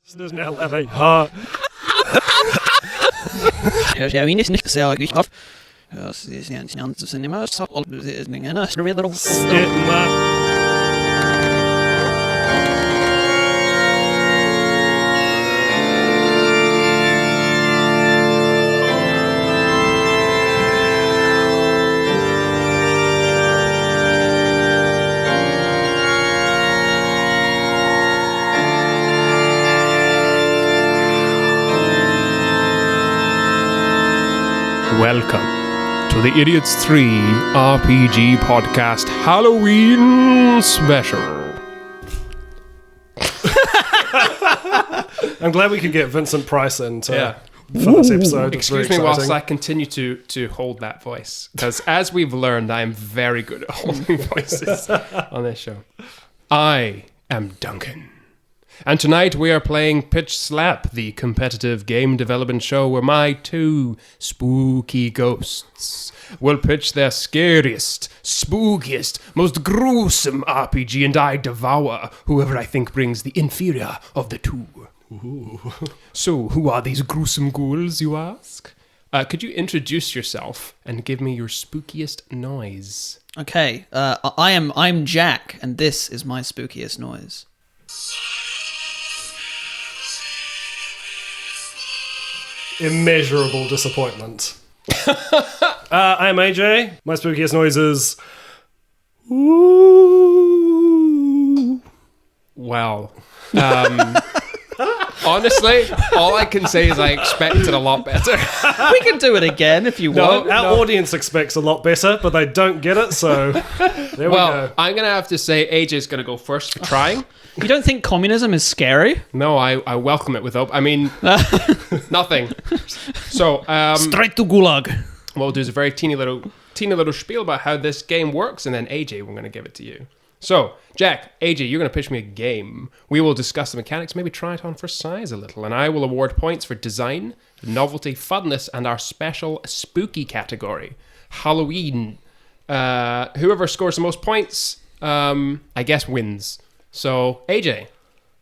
Jag minns inte så jag gick av. Jag ser inte så nimmer så all besättningarna skulle vidare. Welcome to the Idiots 3 RPG Podcast Halloween Special. I'm glad we could get Vincent Price in for this episode. Excuse me whilst I continue to hold that voice, because as we've learned, I am very good at holding voices on this show. I am Duncan. And tonight we are playing Pitch Slap, the competitive game development show where my two spooky ghosts will pitch their scariest, spookiest, most gruesome RPG, and I devour whoever I think brings the inferior of the two. Ooh. So, who are these gruesome ghouls, you ask? Could you introduce yourself and give me your spookiest noise? Okay, I'm Jack, and this is my spookiest noise. Immeasurable disappointment. I'm AJ. My spookiest noise is... Ooh. Well, honestly, all I can say is I expected a lot better. We can do it again if you want. Our audience expects a lot better, but they don't get it, so there we go. I'm going to have to say AJ's going to go first for trying. You don't think communism is scary? No, I welcome it with hope. I mean, nothing. So, straight to Gulag. What we'll do is a very teeny little spiel about how this game works, and then AJ, we're going to give it to you. So, Jack, AJ, you're going to pitch me a game. We will discuss the mechanics, maybe try it on for size a little, and I will award points for design, novelty, funness, and our special spooky category, Halloween. Whoever scores the most points, I guess wins. So, AJ,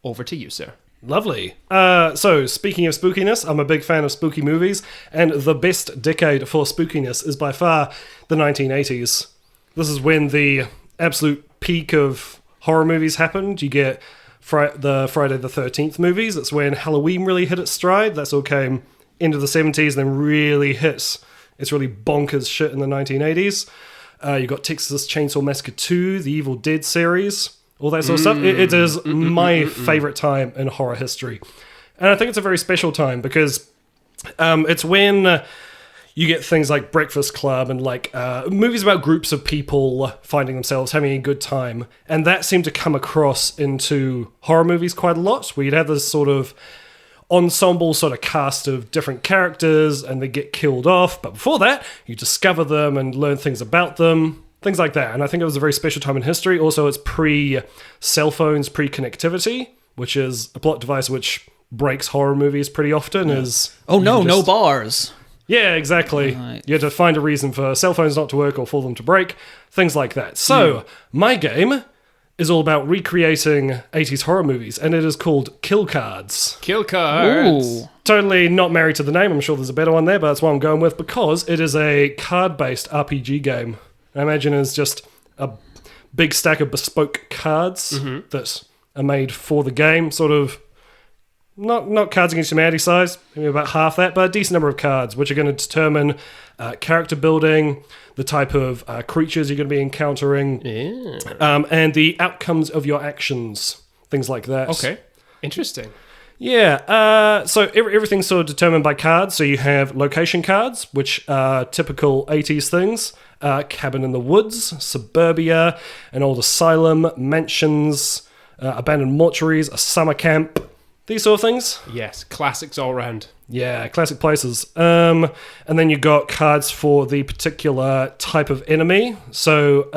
over to you, sir. Lovely. So, speaking of spookiness, I'm a big fan of spooky movies, and the best decade for spookiness is by far the 1980s. This is when the absolute peak of horror movies happened. You get the Friday the 13th movies. That's when Halloween really hit its stride. That's all came into the 70s, then really hit its really bonkers shit in the 1980s. You got Texas Chainsaw Massacre 2, the Evil Dead series, all that sort of stuff. It is my favorite time in horror history. And I think it's a very special time because it's when you get things like Breakfast Club and like movies about groups of people finding themselves having a good time. And that seemed to come across into horror movies quite a lot, where you'd have this sort of ensemble sort of cast of different characters and they get killed off. But before that, you discover them and learn things about them. Things like that. And I think it was a very special time in history. Also, it's pre-cell phones, pre-connectivity, which is a plot device which breaks horror movies pretty often. No bars. Yeah, exactly. Right. You had to find a reason for cell phones not to work or for them to break. Things like that. So, my game is all about recreating 80s horror movies, and it is called Kill Cards. Kill Cards. Ooh. Totally not married to the name. I'm sure there's a better one there, but that's what I'm going with because it is a card-based RPG game. I imagine it's just a big stack of bespoke cards that are made for the game, sort of not Cards Against Humanity size, maybe about half that, but a decent number of cards, which are going to determine character building, the type of creatures you're going to be encountering, and the outcomes of your actions, things like that. Okay, interesting. Yeah, so everything's sort of determined by cards. So you have location cards, which are typical 80s things. Cabin in the woods, suburbia, an old asylum, mansions, abandoned mortuaries, a summer camp, these sort of things. Yes, classics all around. Yeah, classic places. And then you got cards for the particular type of enemy. So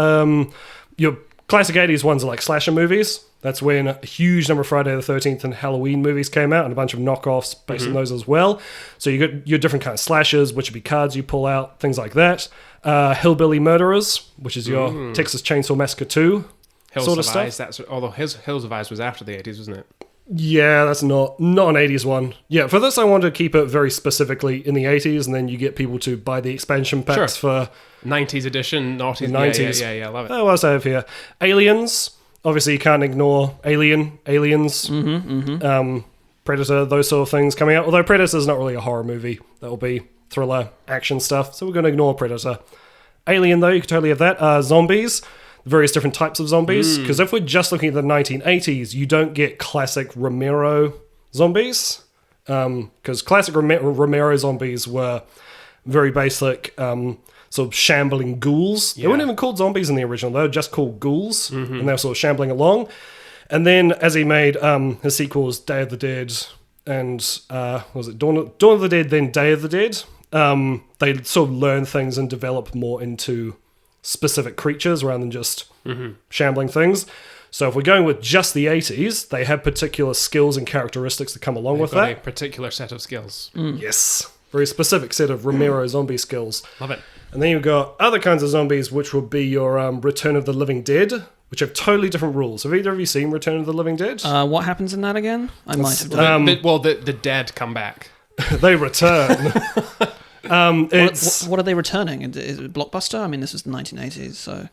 your classic 80s ones are like slasher movies. That's when a huge number of Friday the 13th and Halloween movies came out and a bunch of knockoffs based on those as well. So you got your different kind of slashers, which would be cards you pull out, things like that. Hillbilly Murderers, which is your Texas Chainsaw Massacre 2 Hills sort of of stuff. Eyes, although Hills of Eyes was after the 80s, wasn't it? Yeah, that's not an 80s one. Yeah, for this I wanted to keep it very specifically in the 80s, and then you get people to buy the expansion packs for 90s edition, noughties. 90s. Yeah, love it. Oh, what else I have here? Aliens. Obviously, you can't ignore Aliens, Predator, those sort of things coming out. Although Predator's not really a horror movie. That'll be thriller, action stuff. So we're going to ignore Predator. Alien, though, you could totally have that. Zombies. Various different types of zombies. Because if we're just looking at the 1980s, you don't get classic Romero zombies. Because classic Romero zombies were very basic, sort of shambling ghouls. They weren't even called zombies in the original. They were just called ghouls. And they were sort of shambling along. And then as he made his sequels, Day of the Dead and, was it Dawn of the Dead, then Day of the Dead, they sort of learn things and develop more into specific creatures rather than just shambling things. So if we're going with just the 80s, they have particular skills and characteristics that come along with that. A particular set of skills. Yes. Very specific set of Romero zombie skills. Love it. And then you've got other kinds of zombies, which would be your Return of the Living Dead, which have totally different rules. Have either of you seen Return of the Living Dead? What happens in that again? I might have done. The dead come back. They return. What are they returning? Is it Blockbuster? I mean, this was the 1980s, so...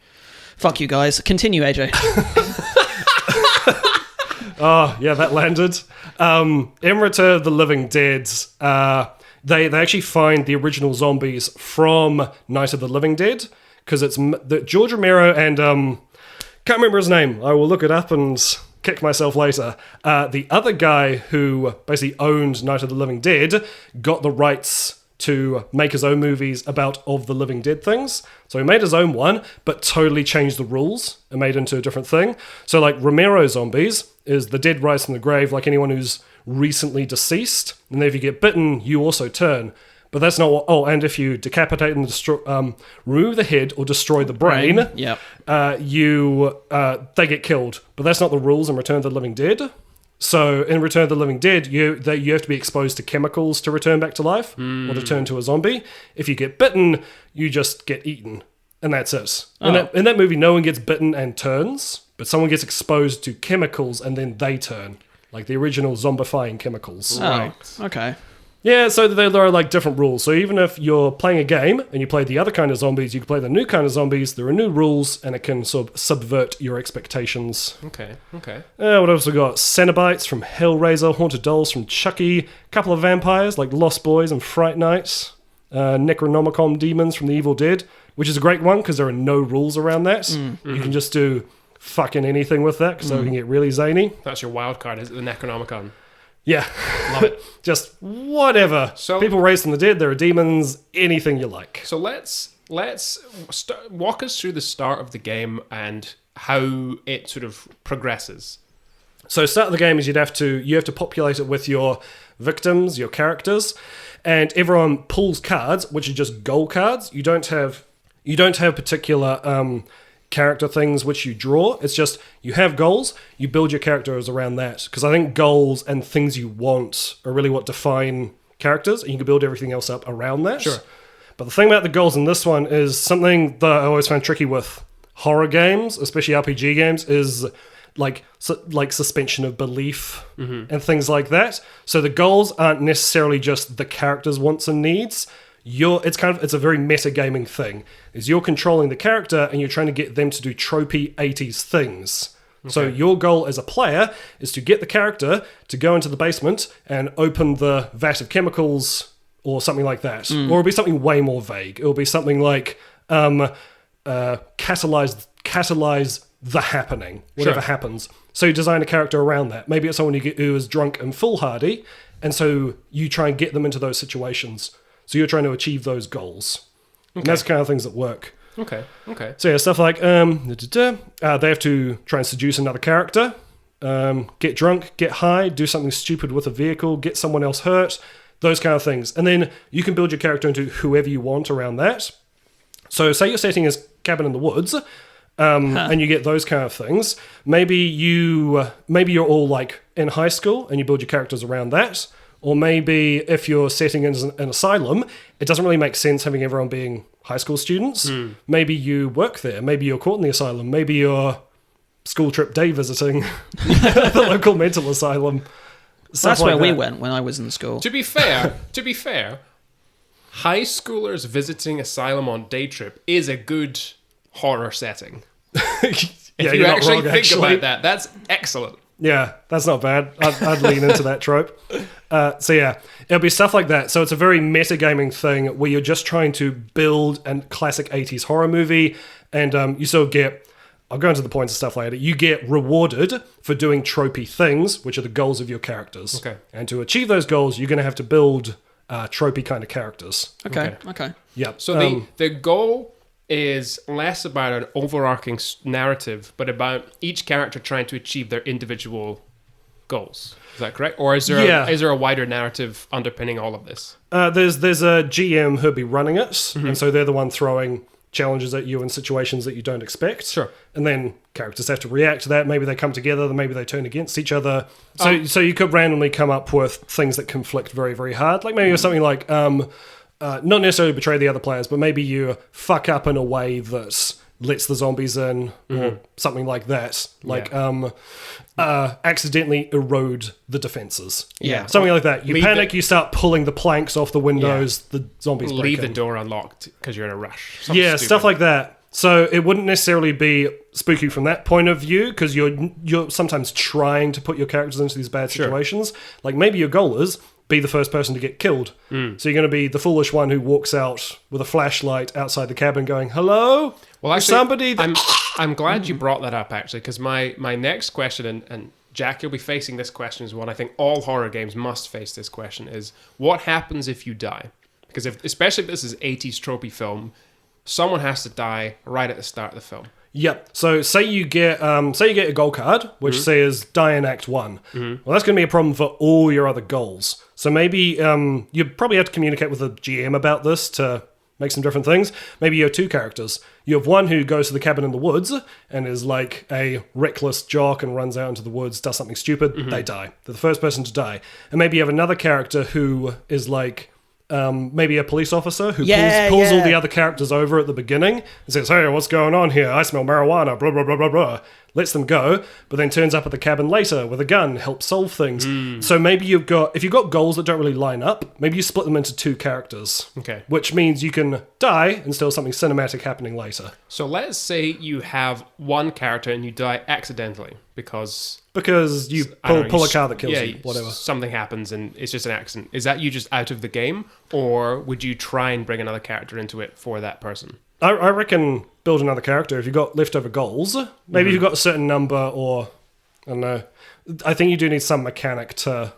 Fuck you guys. Continue, AJ. Oh, yeah, that landed. In Return of the Living Dead, they actually find the original zombies from Night of the Living Dead, because it's George Romero and... can't remember his name. I will look it up and kick myself later. The other guy who basically owned Night of the Living Dead got the rights to make his own movies about of the Living Dead things. So he made his own one, but totally changed the rules and made it into a different thing. So like Romero zombies is the dead rise from the grave, like anyone who's recently deceased. And then if you get bitten, you also turn. But that's not what... Oh, and if you decapitate and destroy, remove the head or destroy the brain, they get killed. But that's not the rules in Return of the Living Dead. So in Return of the Living Dead, you have to be exposed to chemicals to return back to life or to turn to a zombie. If you get bitten, you just get eaten. And that's it. In that movie, no one gets bitten and turns, but someone gets exposed to chemicals and then they turn. Like the original zombifying chemicals. Oh, okay. Yeah, so there are like different rules. So even if you're playing a game and you play the other kind of zombies, you can play the new kind of zombies. There are new rules, and it can sort of subvert your expectations. Okay. What else we got? Cenobites from Hellraiser, Haunted Dolls from Chucky, a couple of vampires like Lost Boys and Fright Night, Necronomicon demons from The Evil Dead, which is a great one because there are no rules around that. You can just do fucking anything with that because it can get really zany. That's your wild card, is it? The Necronomicon. Yeah. Love it. Just whatever. So people raised from the dead, there are demons, anything you like. So let's walk us through the start of the game and how it sort of progresses. So start of the game is you have to populate it with your victims, your characters, and everyone pulls cards, which are just goal cards. You don't have particular character things which you draw. It's just you have goals, you build your characters around that, because I think goals and things you want are really what define characters, and you can build everything else up around that. Sure. But the thing about the goals in this one is something that I always find tricky with horror games, especially RPG games, is like suspension of belief and things like that. So the goals aren't necessarily just the character's wants and needs. It's a very metagaming thing. Is you're controlling the character and you're trying to get them to do tropey 80s things. Okay. So your goal as a player is to get the character to go into the basement and open the vat of chemicals or something like that. Or it'll be something way more vague. It'll be something like catalyze the happening, whatever happens. So you design a character around that. Maybe it's someone who is drunk and foolhardy, and so you try and get them into those situations. So you're trying to achieve those goals. Okay. And that's the kind of things that work. Okay. So yeah, stuff like they have to try and seduce another character, get drunk, get high, do something stupid with a vehicle, get someone else hurt, those kind of things. And then you can build your character into whoever you want around that. So say your setting is cabin in the woods, and you get those kind of things. Maybe you're all like in high school and you build your characters around that. Or maybe if you're setting in an asylum, it doesn't really make sense having everyone being high school students. Maybe you work there. Maybe you're caught in the asylum. Maybe you're school trip day visiting the local mental asylum. That's where we went when I was in school. To be fair, high schoolers visiting asylum on day trip is a good horror setting. If you actually think about that, that's excellent. Yeah, that's not bad. I'd lean into that trope. So yeah, it'll be stuff like that. So it's a very metagaming thing where you're just trying to build a classic 80s horror movie, and you sort of get, I'll go into the points and stuff later, you get rewarded for doing tropey things, which are the goals of your characters. Okay. And to achieve those goals, you're going to have to build tropey kind of characters. Okay. Yep. So the goal is less about an overarching narrative, but about each character trying to achieve their individual goals. Is that correct? Or is there a wider narrative underpinning all of this? There's a GM who'll be running it, and so they're the one throwing challenges at you in situations that you don't expect. Sure. And then characters have to react to that. Maybe they come together, then maybe they turn against each other. So you could randomly come up with things that conflict very, very hard. Like maybe something like... not necessarily betray the other players, but maybe you fuck up in a way that lets the zombies in, or something like that. Like, accidentally erode the defenses. Yeah. Something like that. You panic, you start pulling the planks off the windows, the zombies break Leave in. the door unlocked because you're in a rush. Stuff like that. So it wouldn't necessarily be spooky from that point of view, because you're sometimes trying to put your characters into these bad situations. Like maybe your goal is be the first person to get killed. So you're going to be the foolish one who walks out with a flashlight outside the cabin going, hello? Well, actually, somebody I'm glad you brought that up, actually, because my next question, and Jack, you'll be facing this question as one I think all horror games must face this question, is what happens if you die? Because especially if this is 80s tropey film, someone has to die right at the start of the film. Yep. So say you get a goal card which says die in Act 1. Well, that's going to be a problem for all your other goals. So maybe you probably have to communicate with the GM about this to make some different things. Maybe you have two characters. You have one who goes to the cabin in the woods and is like a reckless jock and runs out into the woods, does something stupid. They die. They're the first person to die. And maybe you have another character who is like... maybe a police officer who pulls all the other characters over at the beginning and says, hey, what's going on here? I smell marijuana, blah, blah, blah, blah, blah. Lets them go, but then turns up at the cabin later with a gun, helps solve things. So maybe if you've got goals that don't really line up, maybe you split them into two characters. Okay. Which Which means you can die and still something cinematic happening later. So let's say you have one character and you die accidentally because you pull a car that kills you, whatever. Something happens and it's just an accident. Is that you just out of the game, or would you try and bring another character into it for that person? I reckon build another character. If you've got leftover goals, maybe you've got a certain number, or I don't know. I think you do need some mechanic to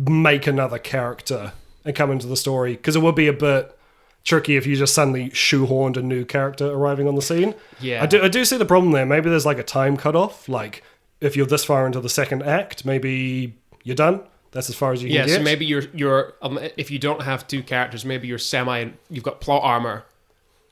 make another character and come into the story, because it would be a bit tricky if you just suddenly shoehorned a new character arriving on the scene. Yeah. I do see the problem there. Maybe there's like a time cutoff. Like if you're this far into the second act, maybe you're done. That's as far as you can get. Yeah, so maybe you're if you don't have two characters, maybe you've got plot armor.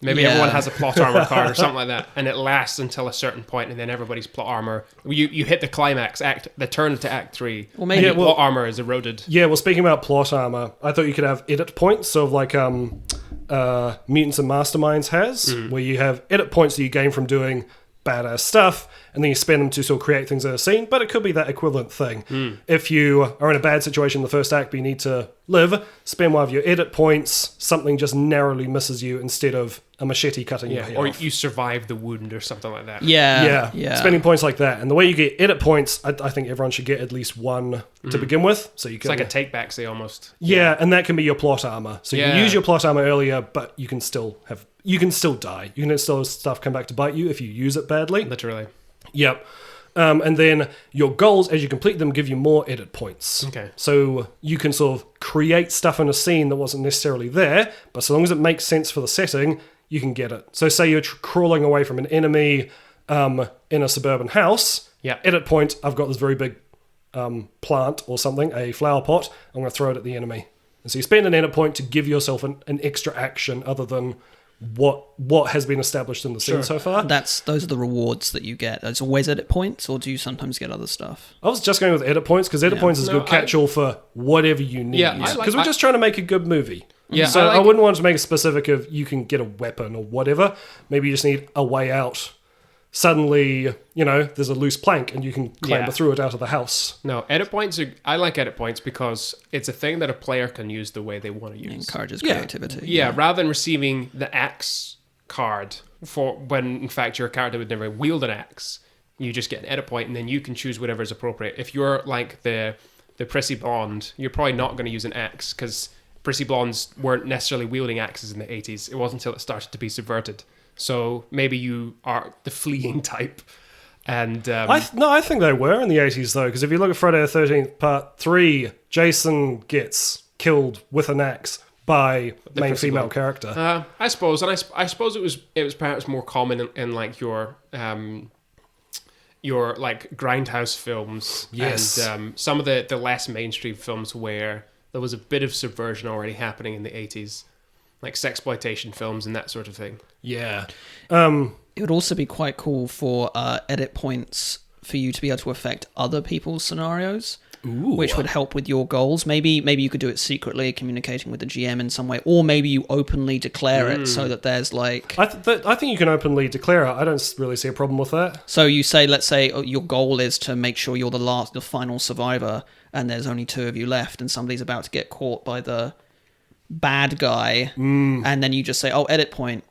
Maybe everyone has a plot armor card or something like that, and it lasts until a certain point, and then everybody's plot armor. You hit the climax, the turn to Act 3. Well, maybe plot armor is eroded. Yeah, well, speaking about plot armor, I thought you could have edit points, sort of like Mutants and Masterminds has, where you have edit points that you gain from doing badass stuff, and then you spend them to sort of create things in a scene, but it could be that equivalent thing. If you are in a bad situation in the first act but you need to live, spend one of your edit points, something just narrowly misses you instead of a machete cutting your head or off. You survive the wound or something like that. Yeah. Spending points like that. And the way you get edit points, I think everyone should get at least one to begin with. So you can, it's like a take-back, say, almost. Yeah, and that can be your plot armor. So you can use your plot armor earlier, but you can still die. You can still have stuff come back to bite you if you use it badly. Literally. Yep. And then your goals, as you complete them, give you more edit points. Okay. So you can sort of create stuff in a scene that wasn't necessarily there, but so long as it makes sense for the setting, you can get it. So say you're crawling away from an enemy in a suburban house. Yeah. Edit point, I've got this very big plant or something, a flower pot. I'm going to throw it at the enemy. And so you spend an edit point to give yourself an extra action other than what has been established in the scene so far. Those are the rewards that you get. It's always edit points, or do you sometimes get other stuff? I was just going with edit points because edit points is a good catch-all for whatever you need. Yeah, because we're just trying to make a good movie. Yeah, so I wouldn't want to make a specific of you can get a weapon or whatever. Maybe you just need a way out suddenly, there's a loose plank and you can clamber through it out of the house. No, edit points I like edit points because it's a thing that a player can use the way they want to use. It encourages creativity. Yeah, rather than receiving the axe card for when in fact your character would never wield an axe, you just get an edit point and then you can choose whatever is appropriate. If you're like the prissy blonde, you're probably not going to use an axe because prissy blondes weren't necessarily wielding axes in the 80s. It wasn't until it started to be subverted. So maybe you are the fleeing type. And I think they were in the 80s though, because if you look at Friday the 13th Part 3, Jason gets killed with an axe by the main female character. I suppose, and I suppose it was perhaps more common in like your like grindhouse films, yes, and some of the less mainstream films where there was a bit of subversion already happening in the 80s, like sexploitation films and that sort of thing. Yeah. It would also be quite cool for edit points for you to be able to affect other people's scenarios, which would help with your goals. Maybe you could do it secretly, communicating with the GM in some way, or maybe you openly declare it so that there's like... I think you can openly declare it. I don't really see a problem with that. So you say, let's say your goal is to make sure you're the final survivor, and there's only 2 of you left, and somebody's about to get caught by the bad guy, and then you just say, edit point,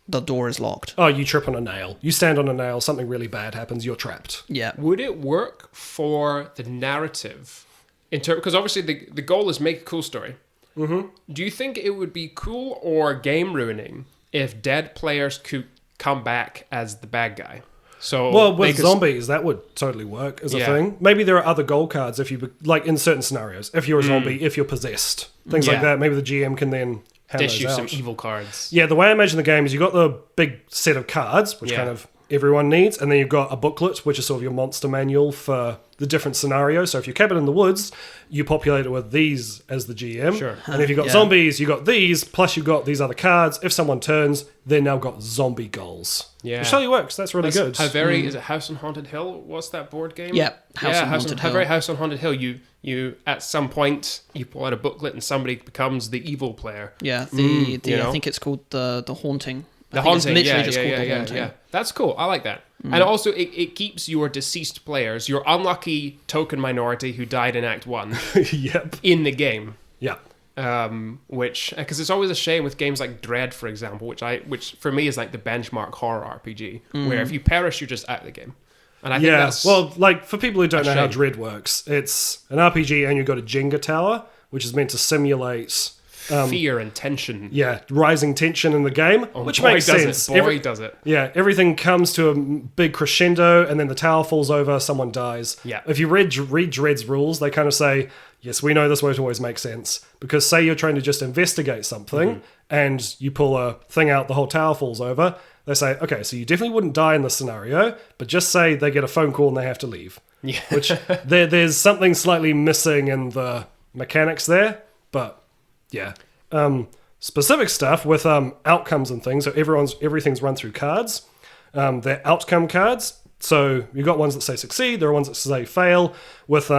the door is locked. Oh, you trip on a nail. You stand on a nail, something really bad happens, you're trapped. Yeah. Would it work for the narrative? Because obviously the goal is make a cool story. Mm-hmm. Do you think it would be cool or game ruining if dead players could come back as the bad guy? So with zombies, that would totally work as a thing. Maybe there are other goal cards if you like in certain scenarios. If you're a zombie, if you're possessed, things like that. Maybe the GM can then dish you some evil cards. Yeah, the way I imagine the game is you've got the big set of cards, which kind of everyone needs, and then you've got a booklet, which is sort of your monster manual for the different scenarios. So if you're cabin in the woods, you populate it with these as the GM. Sure. And if you've got zombies, you've got these, plus you've got these other cards. If someone turns, they've now got zombie goals. Yeah. Which totally works. That's really good. Is it House on Haunted Hill? What's that board game? Yeah, House on Haunted Hill. House on Haunted Hill. You at some point you pull out a booklet and somebody becomes the evil player. Yeah, I think it's called the Haunting. The Haunting, it's literally just called the Haunting. Yeah. That's cool. I like that. And also, it keeps your deceased players, your unlucky token minority who died in Act 1, in the game. Yeah. Which, because it's always a shame with games like Dread, for example, which for me is like the benchmark horror RPG, where if you perish, you're just out of the game. And I think that's like for people who don't know how Dread works, it's an RPG and you've got a Jenga tower, which is meant to simulate fear and tension. Yeah, rising tension in the game, which makes sense. Does it. Yeah, everything comes to a big crescendo and then the tower falls over, someone dies. Yeah. If you read Dread's rules, they kind of say, yes, we know this won't always make sense. Because say you're trying to just investigate something and you pull a thing out, the whole tower falls over, they say, okay, so you definitely wouldn't die in this scenario, but just say they get a phone call and they have to leave. Yeah. Which there's something slightly missing in the mechanics there, but yeah. Specific stuff with outcomes and things, so everything's run through cards. They're outcome cards, so you've got ones that say succeed, there are ones that say fail, with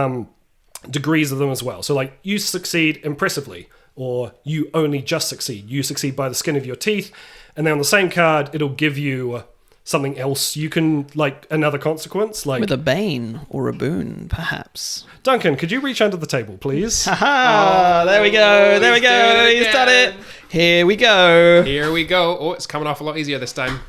degrees of them as well. So like, you succeed impressively, or you only just succeed. You succeed by the skin of your teeth, and then on the same card, it'll give you something else. You can, like, another consequence, like... with a bane or a boon, perhaps. Duncan, could you reach under the table, please? Haha! There we go! There we go! He's done it! Here we go! Here we go. Oh, it's coming off a lot easier this time.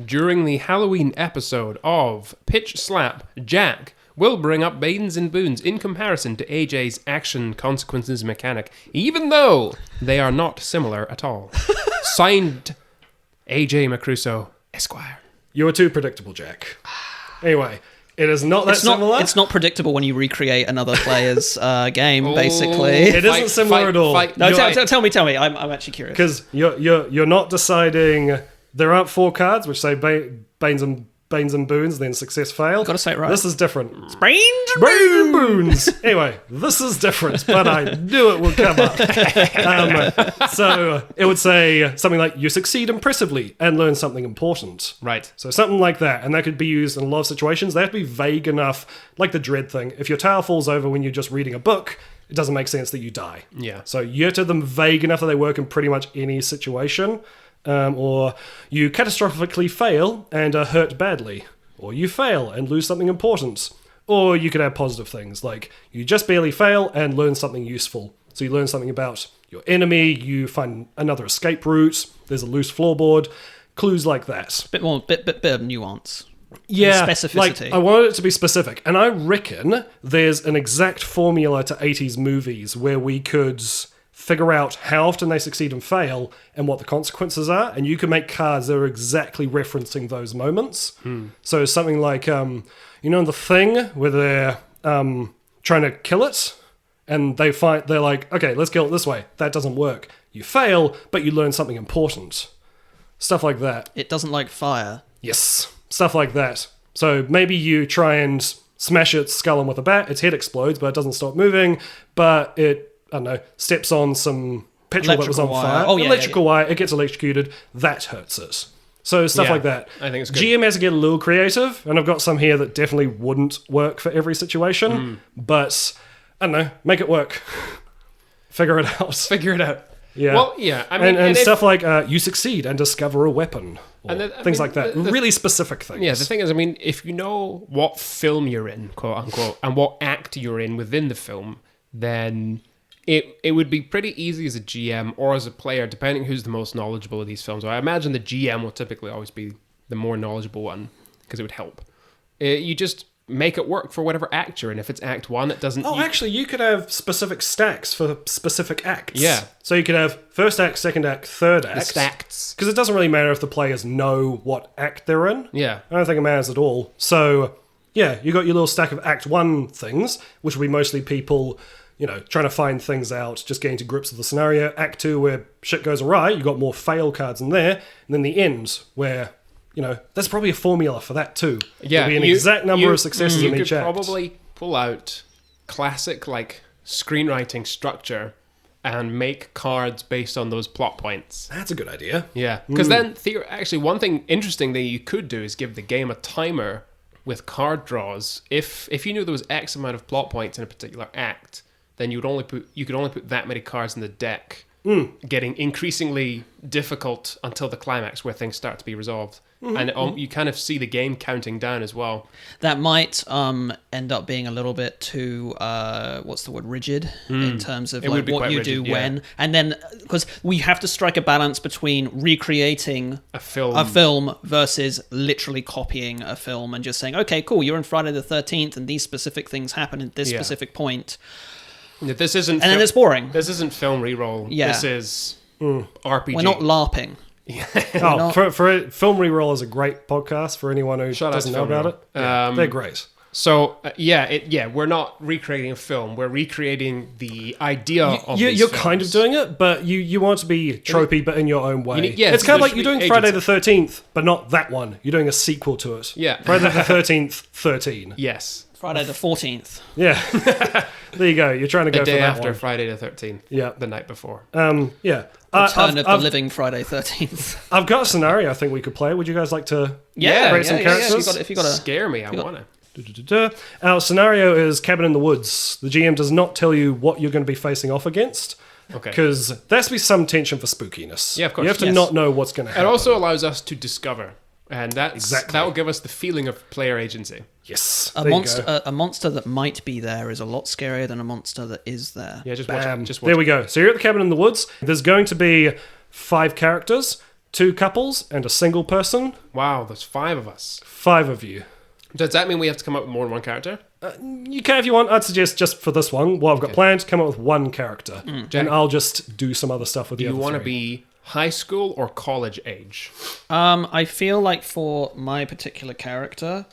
During the Halloween episode of Pitch Slap, Jack will bring up banes and boons in comparison to AJ's action consequences mechanic, even though they are not similar at all. Signed, AJ Macruso, Esquire. You are too predictable, Jack. Anyway, it is not that similar. It's not predictable when you recreate another player's game, basically. It isn't similar at all. Tell me. I'm actually curious. Because you're not deciding... There aren't 4 cards, which say banes and boons, then success fail. Got to say it right. This is different. Banes and boons. Anyway, this is different, but I knew it would come up. So it would say something like, you succeed impressively and learn something important. Right. So something like that. And that could be used in a lot of situations. They have to be vague enough, like the Dread thing. If your tower falls over when you're just reading a book, it doesn't make sense that you die. Yeah. So you have to have them vague enough that they work in pretty much any situation. Or you catastrophically fail and are hurt badly. Or you fail and lose something important. Or you could have positive things, like you just barely fail and learn something useful. So you learn something about your enemy, you find another escape route, there's a loose floorboard, clues like that. Bit of nuance. Yeah, Specificity. like, I wanted it to be specific. And I reckon there's an exact formula to 80s movies where we could figure out how often they succeed and fail and what the consequences are. And you can make cards that are exactly referencing those moments. So something like, in The Thing, where they're trying to kill it, and they're like, okay, let's kill it this way. That doesn't work. You fail, but you learn something important. Stuff like that. It doesn't like fire. Yes, stuff like that. So maybe you try and smash its skull in with a bat, its head explodes, but it doesn't stop moving, but it, I don't know, steps on some petrol that was on fire. Oh, yeah, electrical wire, it gets electrocuted, that hurts it. So stuff like that. I think it's good. GM has to get a little creative, and I've got some here that definitely wouldn't work for every situation, but I don't know, make it work. Figure it out. Figure it out. Yeah. Well, yeah. I mean, and stuff like you succeed and discover a weapon. Or And then, things like that. Really specific things. Yeah, the thing is, I mean, if you know what film you're in, quote unquote, and what act you're in within the film, then it would be pretty easy as a GM or as a player, depending who's the most knowledgeable of these films. So I imagine the GM will typically always be the more knowledgeable one because it would help. You just make it work for whatever act you're in. If it's Act 1, it doesn't... Oh, actually, you could have specific stacks for specific acts. Yeah. So you could have first act, second act, third act. The stacks. Because it doesn't really matter if the players know what act they're in. Yeah. I don't think it matters at all. So, yeah, you got your little stack of Act 1 things, which will be mostly people, trying to find things out, just getting to grips with the scenario. Act 2, where shit goes awry, you got more fail cards in there. And then the end, where... there's probably a formula for that too. Yeah, there'll be an exact number of successes in each You act. could probably pull out classic screenwriting structure and make cards based on those plot points. That's a good idea. Yeah, because then actually one thing interesting that you could do is give the game a timer with card draws. If you knew there was X amount of plot points in a particular act, then you could only put that many cards in the deck. Getting increasingly difficult until the climax where things start to be resolved. And you kind of see the game counting down as well. That might end up being a little bit too, rigid in terms of what you do when. And then, because we have to strike a balance between recreating a film versus literally copying a film and just saying, okay, cool, you're in Friday the 13th and these specific things happen at this specific point. This isn't... And then it's boring. This isn't film reroll. Yeah. This is RPG. We're not LARPing. For Film Reroll is a great podcast for anyone who doesn't know about it. Yeah, they're great. So, we're not recreating a film. We're recreating the idea of these You're films. kind of doing it, but you want to be tropey, but in your own way. Yeah, it's kind of like there you're should doing be Friday agency. the 13th, but not that one. You're doing a sequel to it. Yeah. Friday the 13th, 13. Yes. Friday the 14th. Yeah. There you go. You're trying to go The day for that after one. Friday the 13th. Yeah. The night before. Yeah. Return of the Living Friday 13th. I've got a scenario I think we could play. Would you guys like to Yeah, create some characters? If you got a Scare me, I want to. Our scenario is Cabin in the Woods. The GM does not tell you what you're going to be facing off against. Okay. Because there has to be some tension for spookiness. Yeah, of course. You have to not know what's going to It happen. also allows us to discover. And that Exactly. will give us the feeling of player agency. Yes. A there you monster, go. a monster that might be there is a lot scarier than a monster that is there. Yeah, just watch Bam. it. Just watch There it. we go. So you're at the Cabin in the Woods. There's going to be 5 characters, 2 couples, and a single person. Wow, there's 5 of us. 5 of you. Does that mean we have to come up with more than one character? You can if you want. I'd suggest just for this one, what I've got planned, come up with 1 character. And I'll just do some other stuff with the Do you other want to 3. be high school or college age? I feel like for my particular character,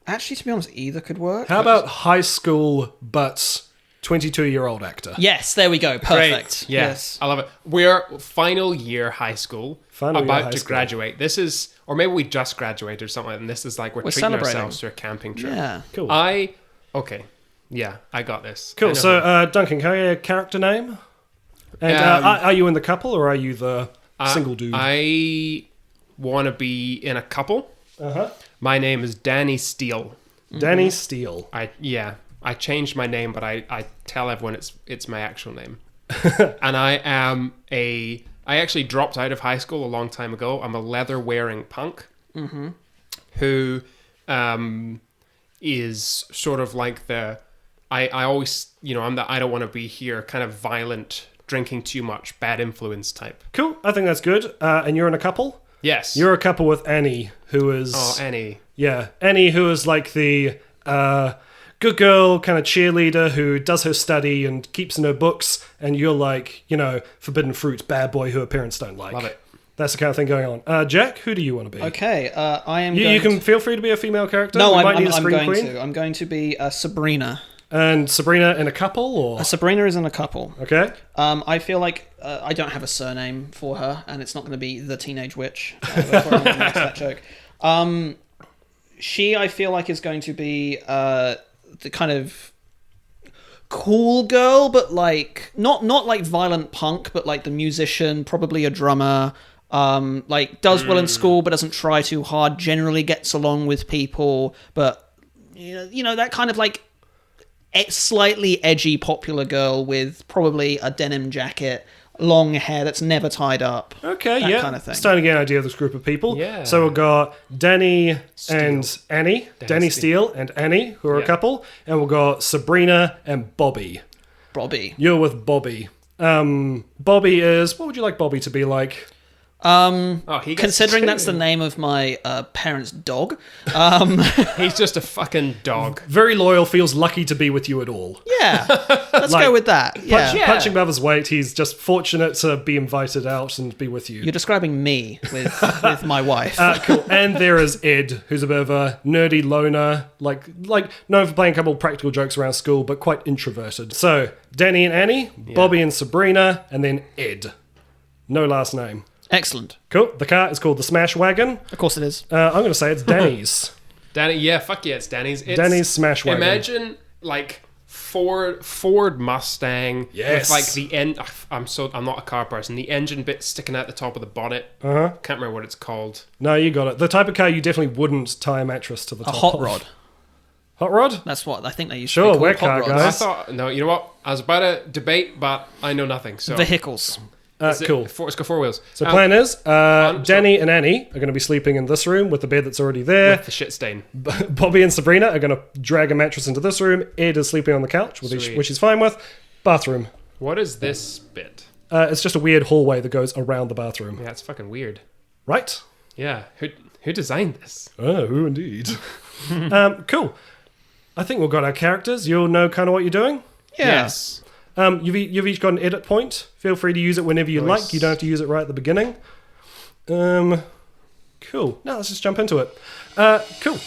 actually, to be honest, either could work. How about high school, but 22-year-old actor? Yes, there we go. Perfect. Great. Yes. I love it. We're final year high school, Final year about high to school. graduate. This is, or maybe we just graduated or something, and this is like we're treating celebrating. ourselves to a camping trip. Yeah. Cool. Okay. Yeah, I got this. I Cool. know So, that. Duncan, can I get a character name? And are you in the couple, or are you the single dude? I want to be in a couple. Uh-huh. My name is Danny Steele. Danny Steele. I changed my name, but I tell everyone it's my actual name. And I actually dropped out of high school a long time ago. I'm a leather-wearing punk who is sort of like I always, I'm the I don't want to be here kind of violent, drinking too much, bad influence type. Cool. I think that's good. And you're in a couple? Yes. You're a couple with Annie, who is... Oh, Annie. Yeah. Annie, who is like the good girl kind of cheerleader who does her study and keeps in her books. And you're like, forbidden fruit, bad boy who her parents don't like. Love it. That's the kind of thing going on. Jack, who do you want to be? Okay, I am. You can feel free to be a female character. No, we I'm might need a going scream queen. to. I'm going to be Sabrina. And Sabrina in a couple, or Sabrina is in a couple. Okay. I feel like I don't have a surname for her, and it's not going to be the teenage witch. Before anyone makes that joke. She, I feel like, is going to be the kind of cool girl, but like not like violent punk, but like the musician, probably a drummer. Like does well in school, but doesn't try too hard. Generally gets along with people, but that kind of like slightly edgy popular girl with probably a denim jacket, long hair that's never tied up. Okay, that yeah. kind of thing. Starting to get an idea of this group of people. Yeah. So we've got Danny and Annie. Danny Steele. Steele and Annie, who are a couple. And we've got Sabrina and Bobby. Bobby. You're with Bobby. Bobby is... What would you like Bobby to be like? He gets Considering two. that's the name of my parents' dog. He's just a fucking dog. Very loyal, feels lucky to be with you at all. Yeah, let's Like, go with that. Yeah. Punching above his weight, he's just fortunate to be invited out and be with you. You're describing me with my wife. Cool. And there is Ed, who's a bit of a nerdy loner, like known for playing a couple of practical jokes around school, but quite introverted. So, Danny and Annie, Bobby and Sabrina, and then Ed. No last name. Excellent. Cool. The car is called the Smash Wagon. Of course it is. I'm going to say it's Danny's. Danny, yeah, fuck yeah, it's Danny's. It's, Danny's Smash Wagon. Imagine like Ford Mustang Yes. with like the end. I'm not a car person. The engine bit sticking out the top of the bonnet. Can't remember what it's called. No, you got it. The type of car you definitely wouldn't tie a mattress to the A top hot of. rod. Hot rod? That's what I think they used Sure, to be wet called. car, Hot guys. rods. I thought no. You know what? I was about to debate, but I know nothing. So Vehicles. Cool. It's got four wheels. So plan is, Danny and Annie are going to be sleeping in this room with the bed that's already there. With the shit stain. Bobby and Sabrina are going to drag a mattress into this room. Ed is sleeping on the couch, Sweet. which he's fine with. Bathroom. What is this bit? It's just a weird hallway that goes around the bathroom. Yeah, it's fucking weird. Right? Yeah, who designed this? Oh, indeed. Cool. I think we've got our characters. You'll know kind of what you're doing. Yeah. Yes. You've each got an edit point. Feel free to use it whenever you Nice. like. You don't have to use it right at the beginning. Cool. Now let's just jump into it. Cool.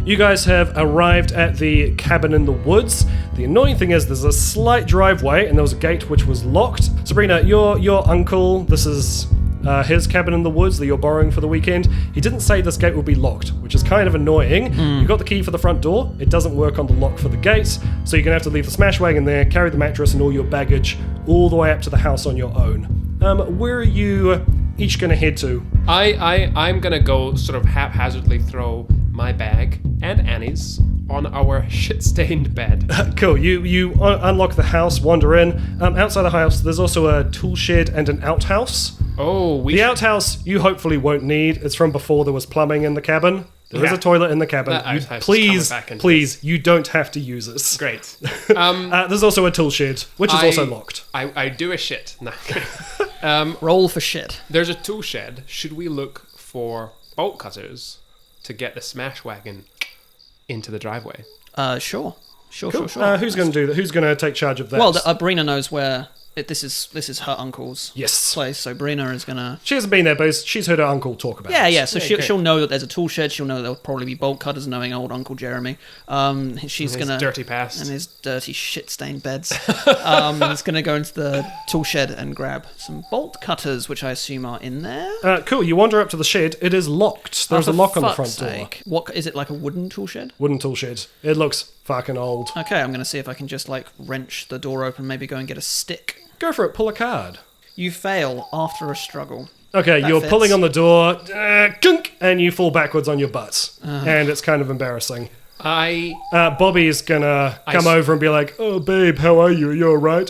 You guys have arrived at the cabin in the woods. The annoying thing is there's a slight driveway and there was a gate which was locked. Sabrina, your uncle, this is his cabin in the woods that you're borrowing for the weekend. He didn't say this gate would be locked, which is kind of annoying. You've got the key for the front door. It doesn't work on the lock for the gates, so you're going to have to leave the smash wagon there, carry the mattress and all your baggage all the way up to the house on your own. Where are you each going to head to? I'm gonna go sort of haphazardly throw my bag and Annie's on our shit-stained bed. Cool. You unlock the house, wander in. Outside the house, there's also a tool shed and an outhouse. Oh, The outhouse you hopefully won't need. It's from before there was plumbing in the cabin. There is Yeah. a toilet in the cabin. That outhouse is Please, coming back into please, you don't have to use it. great. There's also a tool shed, which is also locked. I do a shit. No. Roll for shit. There's a tool shed. Should we look for bolt cutters to get the smash wagon into the driveway? Sure. Sure. Who's going to do that? Who's going to take charge of that? Well, Brina knows where this is her uncle's Yes. place, so Brina is gonna. She hasn't been there, but she's heard her uncle talk about it. Yeah. So great. she'll know that there's a tool shed. She'll know there'll probably be bolt cutters, knowing old Uncle Jeremy. She's His gonna dirty past. and his dirty shit-stained beds. He's gonna go into the tool shed and grab some bolt cutters, which I assume are in there. Cool. You wander up to the shed. It is locked. There's Oh, a for lock on the fuck's front door. sake. What is it, like a wooden tool shed? Wooden tool shed. It looks fucking old. Okay, I'm gonna see if I can just like wrench the door open. Maybe go and get a stick Go for it. Pull a card. You fail after a struggle. Okay, That you're fits. pulling on the door, gunk, and you fall backwards on your butt. And it's kind of embarrassing. Bobby's gonna come over and be like, "Oh, babe, how are you? Are you alright?"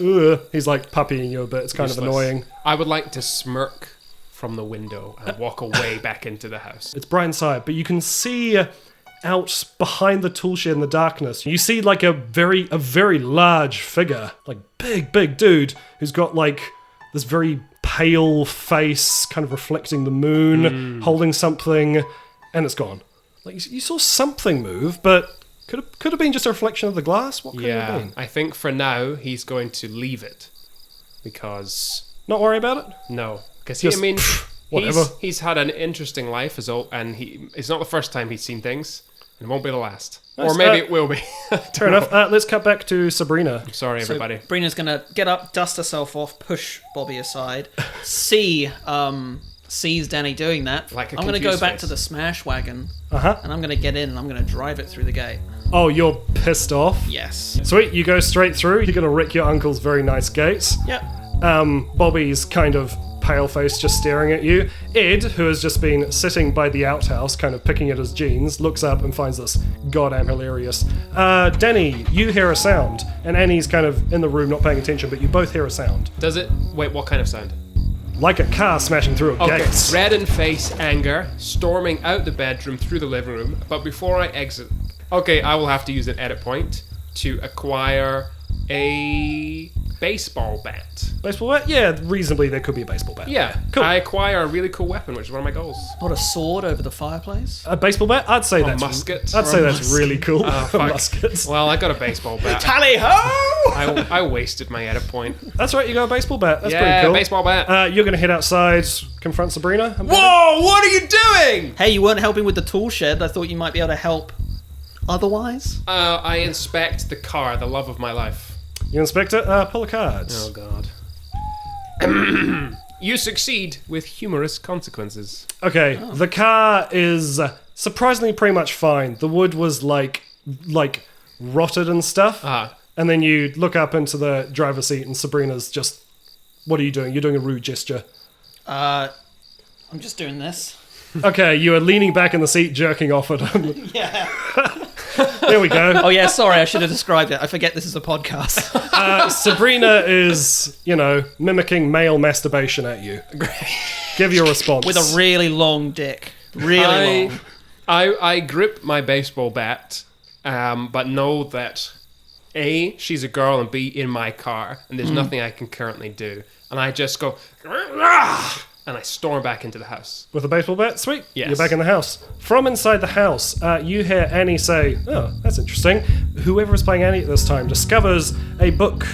He's like puppying you a bit. It's kind of annoying. I would like to smirk from the window and walk away back into the house. It's bright inside, but you can see out behind the tool shed in the darkness. You see like a very large figure, like big dude who's got like this very pale face, kind of reflecting the moon, holding something, and it's gone. Like you saw something move, but could have been just a reflection of the glass. What could it have been? I think for now he's going to leave it because Not worry about it. no, because Just, whatever. he's had an interesting life and it's not the first time he's seen things, and it won't be the last, Nice. or maybe it will be. Fair enough. Let's cut back to Sabrina. Sorry, everybody. So Brina's gonna get up, dust herself off, push Bobby aside, sees Danny doing that. Like a I'm gonna go confused back face. to the smash wagon, Uh-huh. and I'm gonna get in and I'm gonna drive it through the gate. Oh, you're pissed off. Yes. Sweet, you go straight through. You're gonna wreck your uncle's very nice gates. Yep. Bobby's kind of pale face just staring at you. Ed, who has just been sitting by the outhouse, kind of picking at his jeans, looks up and finds this goddamn hilarious. Danny, you hear a sound, and Annie's kind of in the room not paying attention, but you both hear a sound. Does it? Wait, what kind of sound? Like a car smashing through a Okay, gate. red in face, anger, storming out the bedroom through the living room. But before I exit, okay, I will have to use an edit point to acquire a baseball bat. Baseball bat? Yeah, reasonably there could be a baseball bat. Yeah, Cool. I acquire a really cool weapon, which is one of my goals. What, a sword over the fireplace? A baseball bat? I'd say that's musket. I'd say that's really cool. Oh, fuck. Muskets. Well, I got a baseball bat. Tally ho! I wasted my edit point. That's right, you got a baseball bat. That's Yeah, pretty cool. baseball bat. You're gonna head outside, confront Sabrina. Whoa! What are you doing? Hey, you weren't helping with the tool shed. I thought you might be able to help otherwise. I inspect the car, the love of my life. You inspect it, pull a card. Oh God. You succeed with humorous consequences. Okay, the car is surprisingly pretty much fine. The wood was like rotted and stuff. And then you look up into the driver's seat and Sabrina's just, what are you doing? You're doing a rude gesture. I'm just doing this. Okay, you are leaning back in the seat, jerking off at him. Yeah. There we go. Oh yeah, sorry, I should have described it. I forget this is a podcast. Sabrina is, mimicking male masturbation at you. Give your response. With a really long dick. Really long. I grip my baseball bat, but know that A, she's a girl, and B, in my car, and there's nothing I can currently do. And I just go, "Rah!" and I storm back into the house. With a baseball bat? Sweet. Yes. You're back in the house. From inside the house, you hear Annie say, "Oh, that's interesting." Whoever is playing Annie at this time discovers a book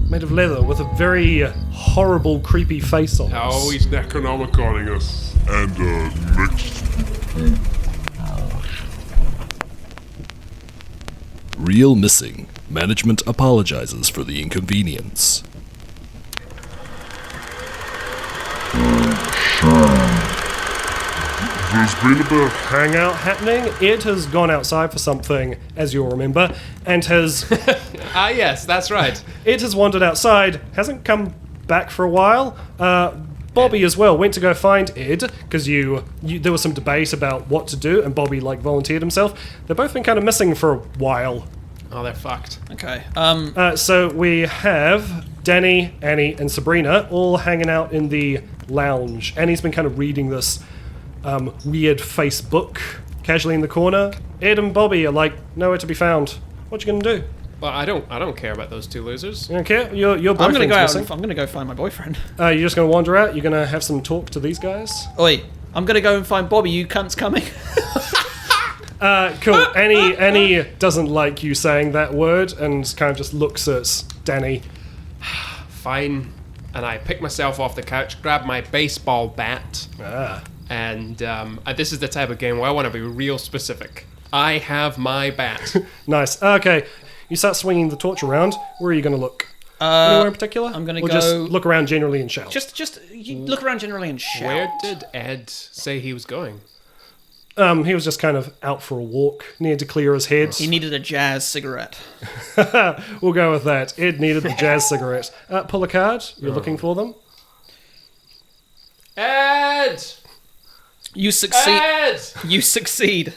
made of leather with a very horrible, creepy face on it. Oh, he's Necronomicon us and next. Real missing. Management apologizes for the inconvenience. There's been a bit of hangout happening. Ed has gone outside for something, as you'll remember, and has... yes, that's right. Ed has wandered outside, hasn't come back for a while. Bobby as well went to go find Ed, because there was some debate about what to do, and Bobby, volunteered himself. They've both been kind of missing for a while. Oh, they're fucked. Okay. So we have Danny, Annie, and Sabrina all hanging out in the lounge. Annie's been kind of reading this weird Facebook casually in the corner. Ed and Bobby are nowhere to be found. What you gonna do? Well, I don't care about those two losers. You don't care? Your I'm gonna boyfriend's go out. missing. I'm gonna go find my boyfriend. You're just gonna wander out? You're gonna have some talk to these guys? Oi, I'm gonna go and find Bobby. You cunts coming. Cool. Annie doesn't like you saying that word and kind of just looks at Danny. Fine. And I pick myself off the couch, grab my baseball bat, and this is the type of game where I want to be real specific. I have my bat. Nice. Okay. You start swinging the torch around. Where are you going to look? Anywhere in particular? I'm gonna or go... just look around generally and shout? Just you look around generally and shout. Where did Ed say he was going? He was just kind of out for a walk, needed to clear his head. He needed a jazz cigarette. We'll go with that. Ed needed the jazz cigarette. Pull a card. You're looking for them. Ed! You succeed. Ed! You succeed.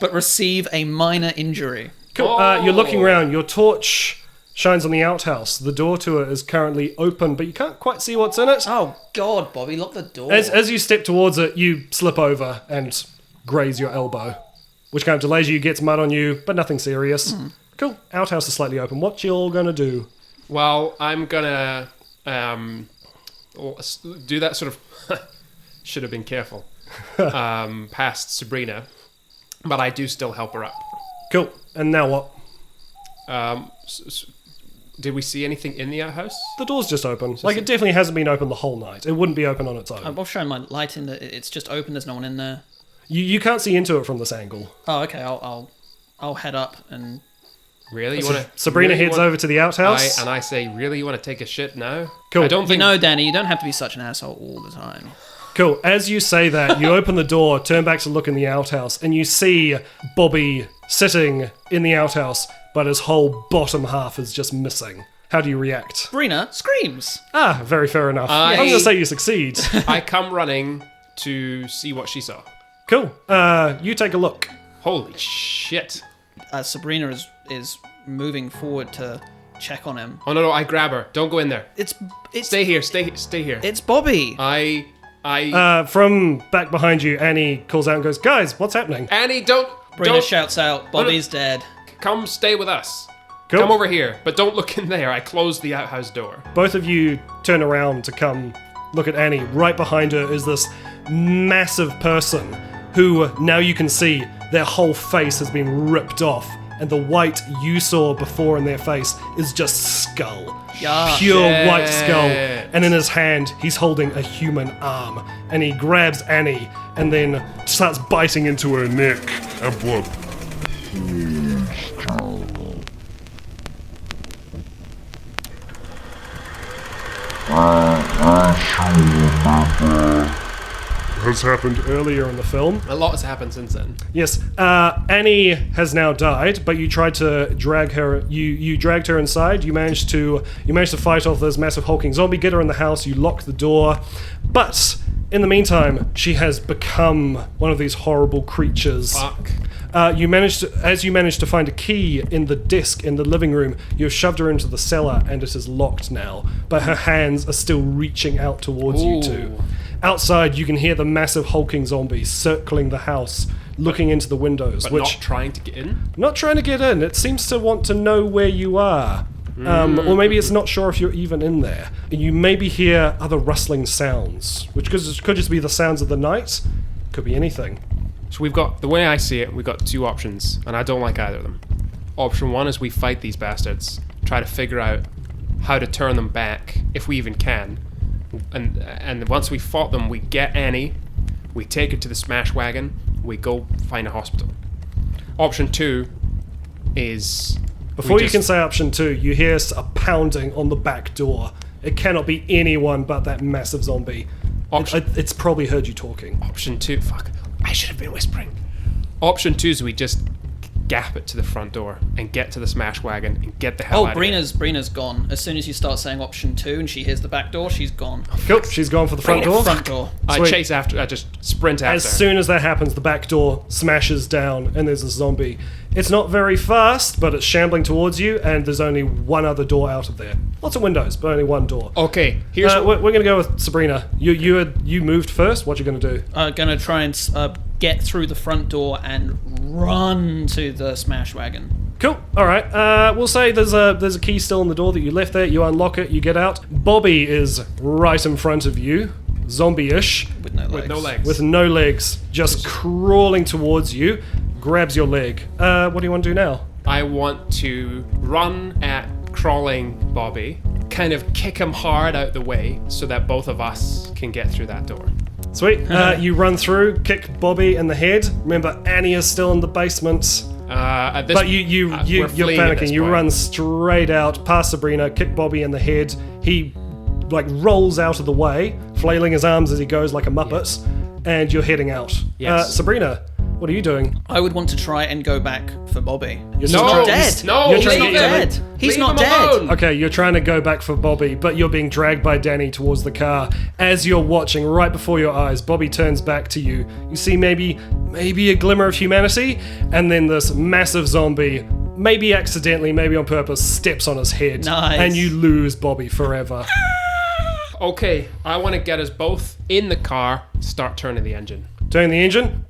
But receive a minor injury. Cool. You're looking around. Your torch shines on the outhouse. The door to it is currently open, but you can't quite see what's in it. Oh, God, Bobby, lock the door. As you step towards it, you slip over and graze your elbow, which kind of delays you, gets mud on you, but nothing serious. Cool. Outhouse is slightly open. What you all gonna do? Well, I'm gonna do that sort of... should have been careful. Past Sabrina. But I do still help her up. Cool. And now what? Did we see anything in the outhouse? The door's just open. Like, it definitely hasn't been open the whole night. It wouldn't be open on its own. I'll shine my light in. It's just open. There's no one in there. You can't see into it from this angle. Oh, okay. I'll head up and... Really? You wanna, Sabrina really heads over to the outhouse. I say, really, you want to take a shit now? Cool. I don't think... You know, Danny, you don't have to be such an asshole all the time. Cool. As you say that, you open the door, turn back to look in the outhouse, and you see Bobby sitting in the outhouse, but his whole bottom half is just missing. How do you react? Sabrina screams. Very fair enough. I'm going to say you succeed. I come running to see what she saw. Cool. You take a look. Holy shit. Sabrina is moving forward to check on him. Oh, no, I grab her. Don't go in there. It's Stay here. Stay here. It's Bobby. From back behind you, Annie calls out and goes, "Guys, what's happening?" Annie, don't... Sabrina shouts out, Bobby's dead. Come stay with us. Cool. Come over here, but don't look in there. I closed the outhouse door. Both of you turn around to come look at Annie. Right behind her is this massive person who, now you can see, their whole face has been ripped off, and the white you saw before in their face is just skull. Yeah. Pure Shit. white skull. And in his hand, he's holding a human arm. And he grabs Annie and then starts biting into her neck. And blood. Has happened earlier in the film. A lot has happened since then. Yes, Annie has now died, but you tried to drag her. You dragged her inside. You managed to fight off this massive hulking zombie. Get her in the house. You lock the door, but in the meantime, she has become one of these horrible creatures. Fuck. As you managed to find a key in the desk in the living room, you've shoved her into the cellar, and it is locked now. But her hands are still reaching out towards you two. Outside, you can hear the massive hulking zombies circling the house, looking into the windows. But which not trying to get in? not trying to get in. It seems to want to know where you are. Or maybe it's not sure if you're even in there. And you maybe hear other rustling sounds, which could just be the sounds of the night. Could be anything. So we've got, the way I see it, we've got two options, and I don't like either of them. Option one is we fight these bastards, try to figure out how to turn them back, if we even can. And once we fought them, we get Annie, we take her to the smash wagon, we go find a hospital. Option two is... Before you can say option 2, you hear a pounding on the back door. It cannot be anyone but that massive zombie. It's probably heard you talking. Option two, fuck, I should have been whispering. Option two is we just gap it to the front door and get to the smash wagon and get the hell out of here. Brina's gone. As soon as you start saying option 2 and she hears the back door, she's gone. Cool, she's gone for the front door. Front door. I Sweet. chase after, I just sprint after. As soon as that happens, the back door smashes down and there's a zombie. It's not very fast, but it's shambling towards you, and there's only one other door out of there. Lots of windows, but only one door. Okay, here's we're going to go with Sabrina. You moved first. What you going to do? Gonna try and get through the front door and run to the smash wagon. Cool. All right. We'll say there's a key still in the door that you left there. You unlock it. You get out. Bobby is right in front of you, zombie-ish, With no legs. with no legs. with no legs, just crawling towards you. Grabs your leg. What do you want to do now? I want to run at crawling Bobby, kind of kick him hard out the way so that both of us can get through that door. Sweet. You run through, kick Bobby in the head. Remember, Annie is still in the basement. At this, But you're we're fleeing at this panicking. You point. run straight out past Sabrina, kick Bobby in the head. He rolls out of the way, flailing his arms as he goes like a muppet. and you're heading out. Yes. Sabrina, what are you doing? I would want to try and go back for Bobby. You're No, still dead. No, You're trying He's to not get dead. He's Leave not him dead. alone. Okay, you're trying to go back for Bobby, but you're being dragged by Danny towards the car. As you're watching, right before your eyes, Bobby turns back to you. You see maybe a glimmer of humanity, and then this massive zombie, maybe accidentally, maybe on purpose, steps on his head. Nice. And you lose Bobby forever. Okay, I want to get us both in the car, start turning the engine. Turn the engine.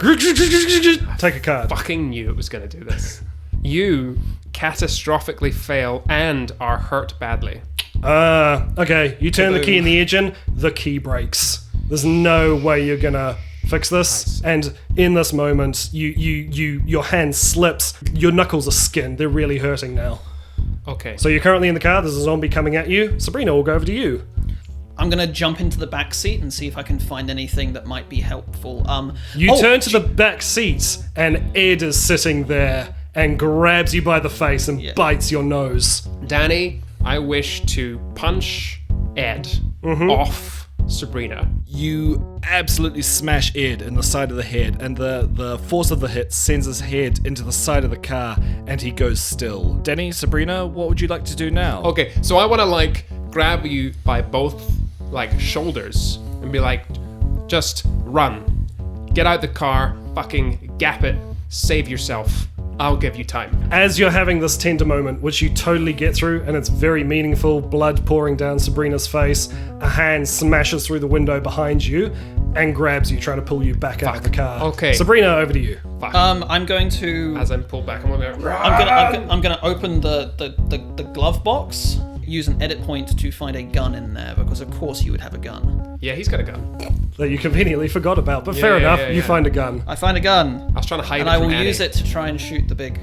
Take a card. Fucking knew it was going to do this. You catastrophically fail and are hurt badly. Okay, you turn the key in Kaboom. the engine, the key breaks. There's no way you're gonna fix this. And in this moment, your hand slips, your knuckles are skinned, they're really hurting now. Okay. So you're currently in the car, there's a zombie coming at you. Sabrina, we'll go over to you. I'm gonna jump into the back seat and see if I can find anything that might be helpful. You turn to the back seat, and Ed is sitting there and grabs you by the face and bites your nose. Danny, I wish to punch Ed off Sabrina. You absolutely smash Ed in the side of the head, and the force of the hit sends his head into the side of the car, and he goes still. Danny, Sabrina, what would you like to do now? Okay, so I want to grab you by both shoulders and be like, just run. Get out the car, fucking gap it, save yourself. I'll give you time. As you're having this tender moment, which you totally get through, and it's very meaningful, blood pouring down Sabrina's face, a hand smashes through the window behind you and grabs you, trying to pull you back out of the car. Okay. Sabrina, over to you. I'm going to. As I'm pulled back, I'm I'm gonna open the glove box. Use an edit point to find a gun in there, because of course you would have a gun. Yeah, he's got a gun. That you conveniently forgot about, but fair enough, you find a gun. I find a gun. I was trying to hide And it I from will Annie. use it to try and shoot the big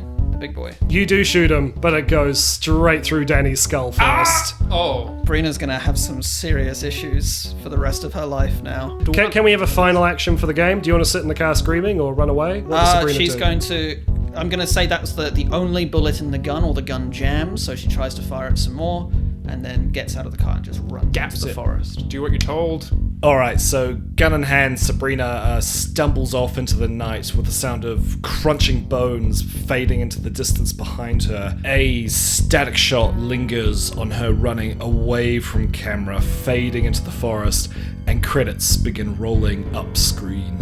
boy. You do shoot him, but it goes straight through Danny's skull first. Oh. Brina's gonna have some serious issues for the rest of her life now. Can we have a final action for the game? Do you want to sit in the car screaming or run away? What does Sabrina She's do? going to. I'm going to say that's the only bullet in the gun, or the gun jams, so she tries to fire it some more, and then gets out of the car and just runs Gaps into the it. forest. Do what you're told. Alright, so gun in hand, Sabrina stumbles off into the night with the sound of crunching bones fading into the distance behind her. A static shot lingers on her running away from camera, fading into the forest, and credits begin rolling up screen.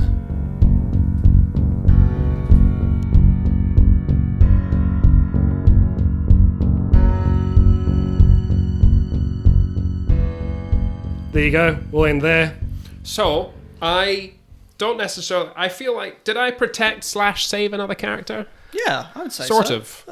There you go. We'll end there. So, I don't necessarily... I feel like... Did I protect / save another character? Yeah, I would say Sort so. of.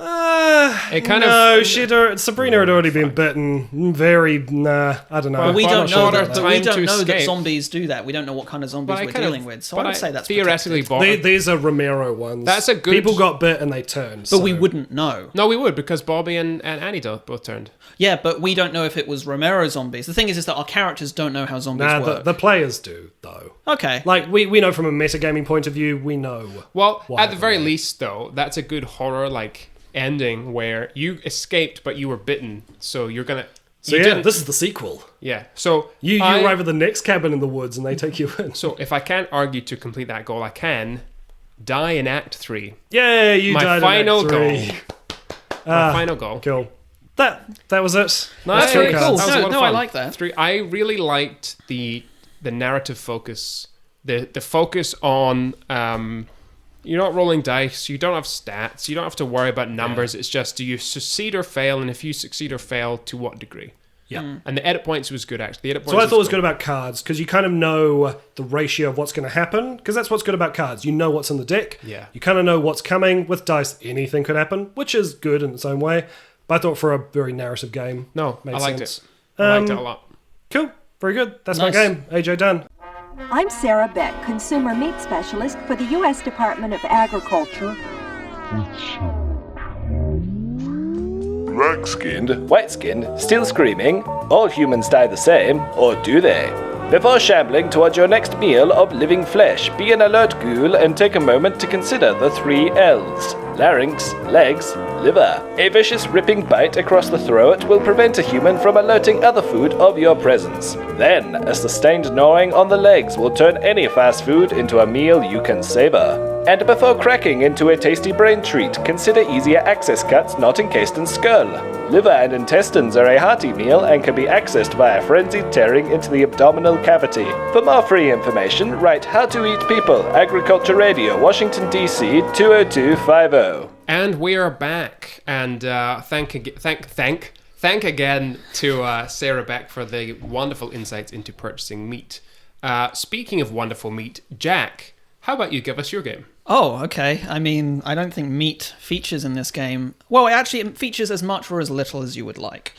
It kind No, of... Sabrina had already been bitten. I don't know. Well, We I'm don't not know sure that, about but that. we Time don't to know that escape. zombies do that. We don't know what kind of zombies But I we're kind of- dealing with, so but I would say that's theoretically protected. These are Romero ones. That's a good- People got bit and they turned. But we wouldn't know. No, we would, because Bobby and Annie both turned. Yeah, but we don't know if it was Romero zombies. The thing is that our characters don't know how zombies Nah, work. the players do, though. Okay. Like, we know from a metagaming point of view, we know. Well, What at the happened very there. least, though, that's a good horror, ending where you escaped, but you were bitten, so you're gonna... So you yeah, didn't- this is the sequel. Yeah, so... You I- arrive at the next cabin in the woods and they take you in. So if I can't argue to complete that goal, I can die in Act 3. Yeah, you My died final in Act 3. goal. My final goal. Cool. That was it. Nice. That's three Cool. cards. That was a lot of No, I fun. like that. 3. I really liked the narrative focus. The focus on... you're not rolling dice. You don't have stats. You don't have to worry about numbers. It's just, do you succeed or fail? And if you succeed or fail, to what degree? Yeah. And the edit points was good, actually. The edit points So I thought it was cool. good about cards, because you kind of know the ratio of what's going to happen, because that's what's good about cards. You know what's in the deck. Yeah. You kind of know what's coming. With dice, anything could happen, which is good in its own way. But I thought for a very narrative game, No, made I liked sense. it. I liked it a lot. Cool. Very good. That's Nice. my game. AJ done. I'm Sarah Beck, Consumer Meat Specialist for the U.S. Department of Agriculture. Black-skinned, white-skinned, still screaming, all humans die the same, or do they? Before shambling toward your next meal of living flesh, be an alert ghoul and take a moment to consider the 3 L's. larynx, legs, liver. A vicious ripping bite across the throat will prevent a human from alerting other food of your presence. Then, a sustained gnawing on the legs will turn any fast food into a meal you can savor. And before cracking into a tasty brain treat, consider easier access cuts not encased in skull. Liver and intestines are a hearty meal and can be accessed via frenzied tearing into the abdominal cavity. For more free information, write How to Eat People, Agriculture Radio, Washington, D.C. 20250. And we are back. And thank again to Sarah Beck for the wonderful insights into purchasing meat. Speaking of wonderful meat, Jack, how about you give us your game? Oh, okay. I mean, I don't think meat features in this game. Well, actually, it features as much or as little as you would like.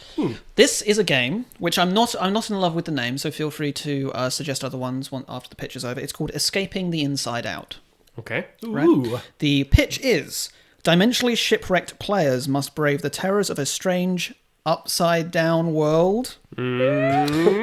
This is a game which I'm not in love with the name, so feel free to suggest other ones after the pitch is over. It's called Escaping the Inside Out. Okay. Right? Ooh. The pitch is: dimensionally shipwrecked players must brave the terrors of a strange, upside-down world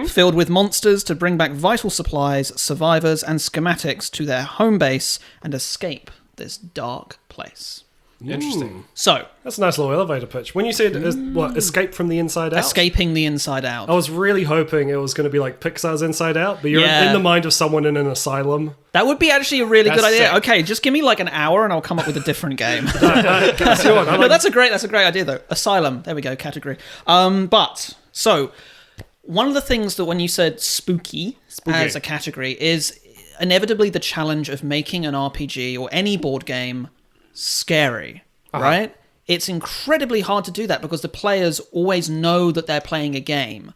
filled with monsters to bring back vital supplies, survivors, and schematics to their home base and escape this dark place. Interesting. So, That's a nice little elevator pitch. When you said, escape from the inside out? escaping the inside out. I was really hoping it was going to be like Pixar's Inside Out, but you're Yeah. in the mind of someone in an asylum. That would be actually a really good That's idea. sick. Okay, just give me like an hour and I'll come up with a different game. That's the one. I No, like- that's a great idea though. Asylum. There we go, category. So one of the things that when you said spooky as a category is inevitably the challenge of making an RPG or any board game scary, right? It's incredibly hard to do that because the players always know that they're playing a game.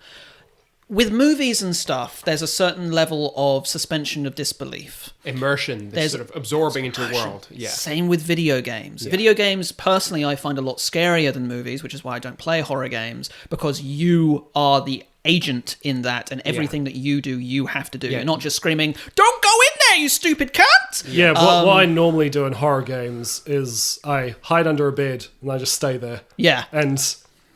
With movies and stuff, there's a certain level of suspension of disbelief. Immersion, this sort of absorbing into a world. Yeah. Same with video games. Video games, personally, I find a lot scarier than movies, which is why I don't play horror games, because you are the agent in that, and everything that you do, you have to do. You're not just screaming, "Don't go in there, you stupid cunt!" Yeah, what I normally do in horror games is I hide under a bed and I just stay there. Yeah. And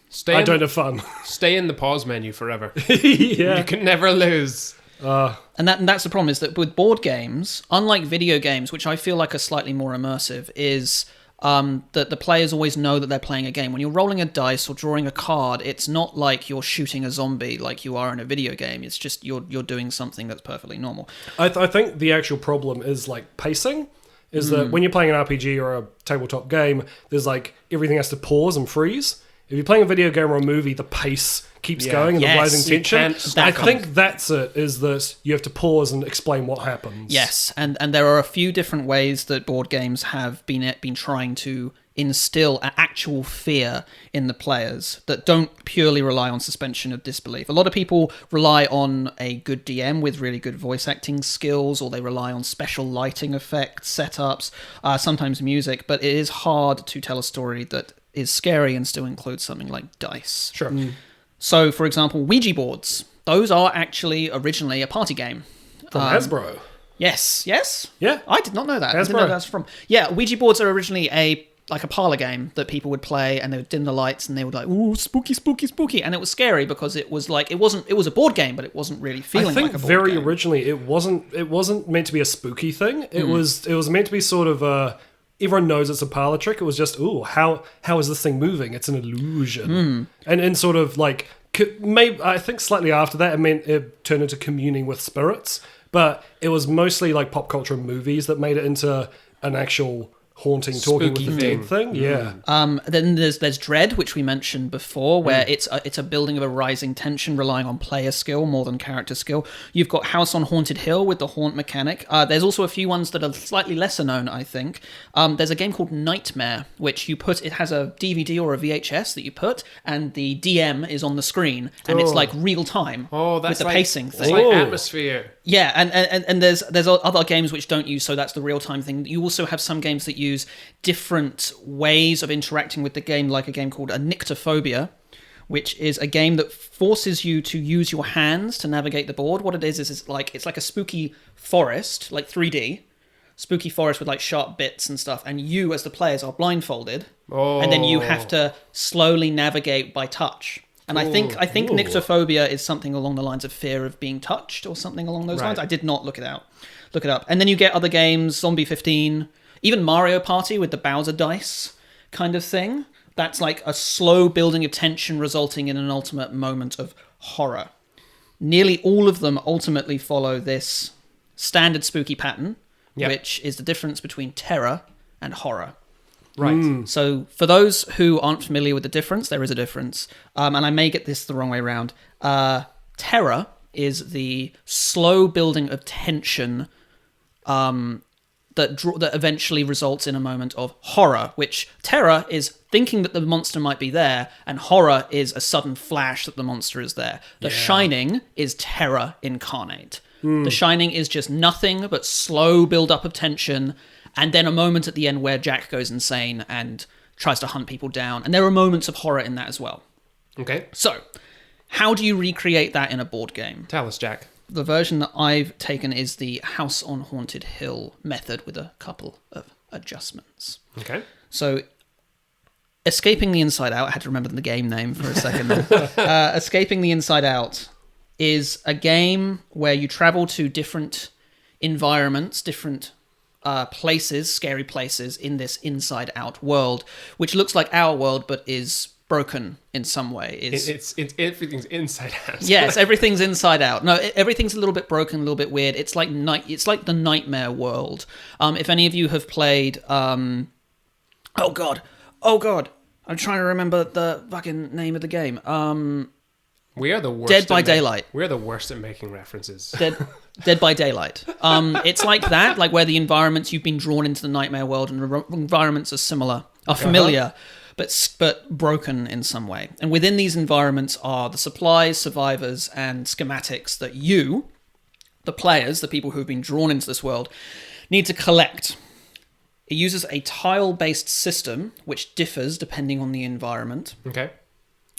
Stay I in, don't have fun. stay in the pause menu forever. Yeah. You can never lose. And that's the problem, is that with board games, unlike video games, which I feel like are slightly more immersive, is that the players always know that they're playing a game. When you're rolling a dice or drawing a card, it's not like you're shooting a zombie like you are in a video game. It's just you're doing something that's perfectly normal. I think the actual problem is like pacing. Is that when you're playing an RPG or a tabletop game, there's like everything has to pause and freeze. If you're playing a video game or a movie, the pace keeps going and Yes, the rising you tension. can't I stack think that's it, is that you have to pause and explain what happens. Yes, and there are a few different ways that board games have been trying to instill an actual fear in the players that don't purely rely on suspension of disbelief. A lot of people rely on a good DM with really good voice acting skills, or they rely on special lighting effects, setups, sometimes music, but it is hard to tell a story that is scary and still includes something like dice. Sure. So, for example, Ouija boards. Those are actually originally a party game. From Hasbro. Yes. Yeah. I did not know that. I didn't Hasbro. know that's from. Yeah, Ouija boards are originally a parlor game that people would play, and they would dim the lights and they would like, ooh, spooky, spooky, spooky, and it was scary because it was like it was a board game, but it wasn't really feeling I think like a board very game. originally it wasn't meant to be a spooky thing. It was meant to be sort of everyone knows it's a parlor trick. It was just, ooh, how is this thing moving? It's an illusion. And sort of like maybe I think slightly after that it turned into communing with spirits, but it was mostly like pop culture movies that made it into an actual haunting, talking with the dead thing. Yeah. Then there's Dread, which we mentioned before, where it's a building of a rising tension relying on player skill more than character skill. You've got House on Haunted Hill with the haunt mechanic. There's also a few ones that are slightly lesser known, I think. There's a game called Nightmare, which it has a DVD or a VHS that you put, and the DM is on the screen, and it's like real time with the pacing It's thing. like atmosphere. Yeah, and there's other games which don't use, so that's the real time thing. You also have some games that use different ways of interacting with the game, like a game called Nyctophobia, which is a game that forces you to use your hands to navigate the board. What it is it's like a spooky forest, like 3D spooky forest with like sharp bits and stuff, and you as the players are blindfolded, and then you have to slowly navigate by touch. And I think nyctophobia is something along the lines of fear of being touched or something along those lines. I did not look it up. And then you get other games, Zombie 15. even Mario Party with the Bowser dice kind of thing. That's like a slow building of tension resulting in an ultimate moment of horror. Nearly all of them ultimately follow this standard spooky pattern, which is the difference between terror and horror. Right. So for those who aren't familiar with the difference, there is a difference. And I may get this the wrong way around. Terror is the slow building of tension that eventually results in a moment of horror, which terror is thinking that the monster might be there, and horror is a sudden flash that the monster is there. The Shining is terror incarnate. The Shining is just nothing but slow build-up of tension, and then a moment at the end where Jack goes insane and tries to hunt people down. And there are moments of horror in that as well. Okay. So, how do you recreate that in a board game? Tell us, Jack. The version that I've taken is the House on Haunted Hill method with a couple of adjustments. Okay. So, Escaping the Inside Out, I had to remember the game name for a second. Escaping the Inside Out is a game where you travel to different environments, different places, scary places in this inside-out world, which looks like our world but is broken in some way. It's everything's inside out. Yes, everything's inside out. No, everything's a little bit broken, a little bit weird. It's like the nightmare world. If any of you have played, oh god, I'm trying to remember the fucking name of the game. We are the worst. Dead by Daylight. We're the worst at making references. Dead by Daylight. It's like that, like where the environments you've been drawn into the nightmare world, and the environments are familiar, but broken in some way. And within these environments are the supplies, survivors, and schematics that you, the players, the people who have been drawn into this world, need to collect. It uses a tile-based system, which differs depending on the environment. Okay.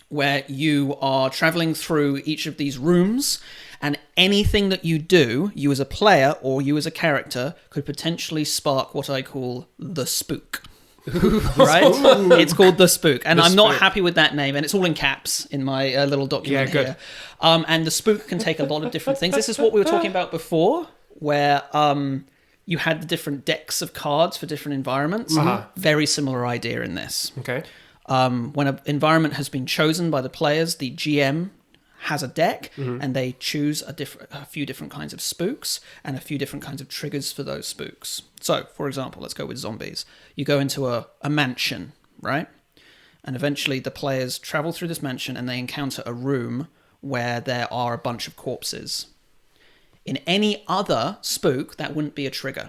Where you are traveling through each of these rooms, and anything that you do, you as a player or you as a character, could potentially spark what I call the spook. Right? It's called the spook, and I'm not happy with that name, and it's all in caps in my little document here. And the spook can take a lot of different things. This is what we were talking about before, where you had the different decks of cards for different environments. Very similar idea in this. Okay. When an environment has been chosen by the players, the GM has a deck, and they choose a few different kinds of spooks and a few different kinds of triggers for those spooks. So, for example, let's go with zombies. You go into a mansion, right? And eventually the players travel through this mansion and they encounter a room where there are a bunch of corpses. In any other spook, that wouldn't be a trigger.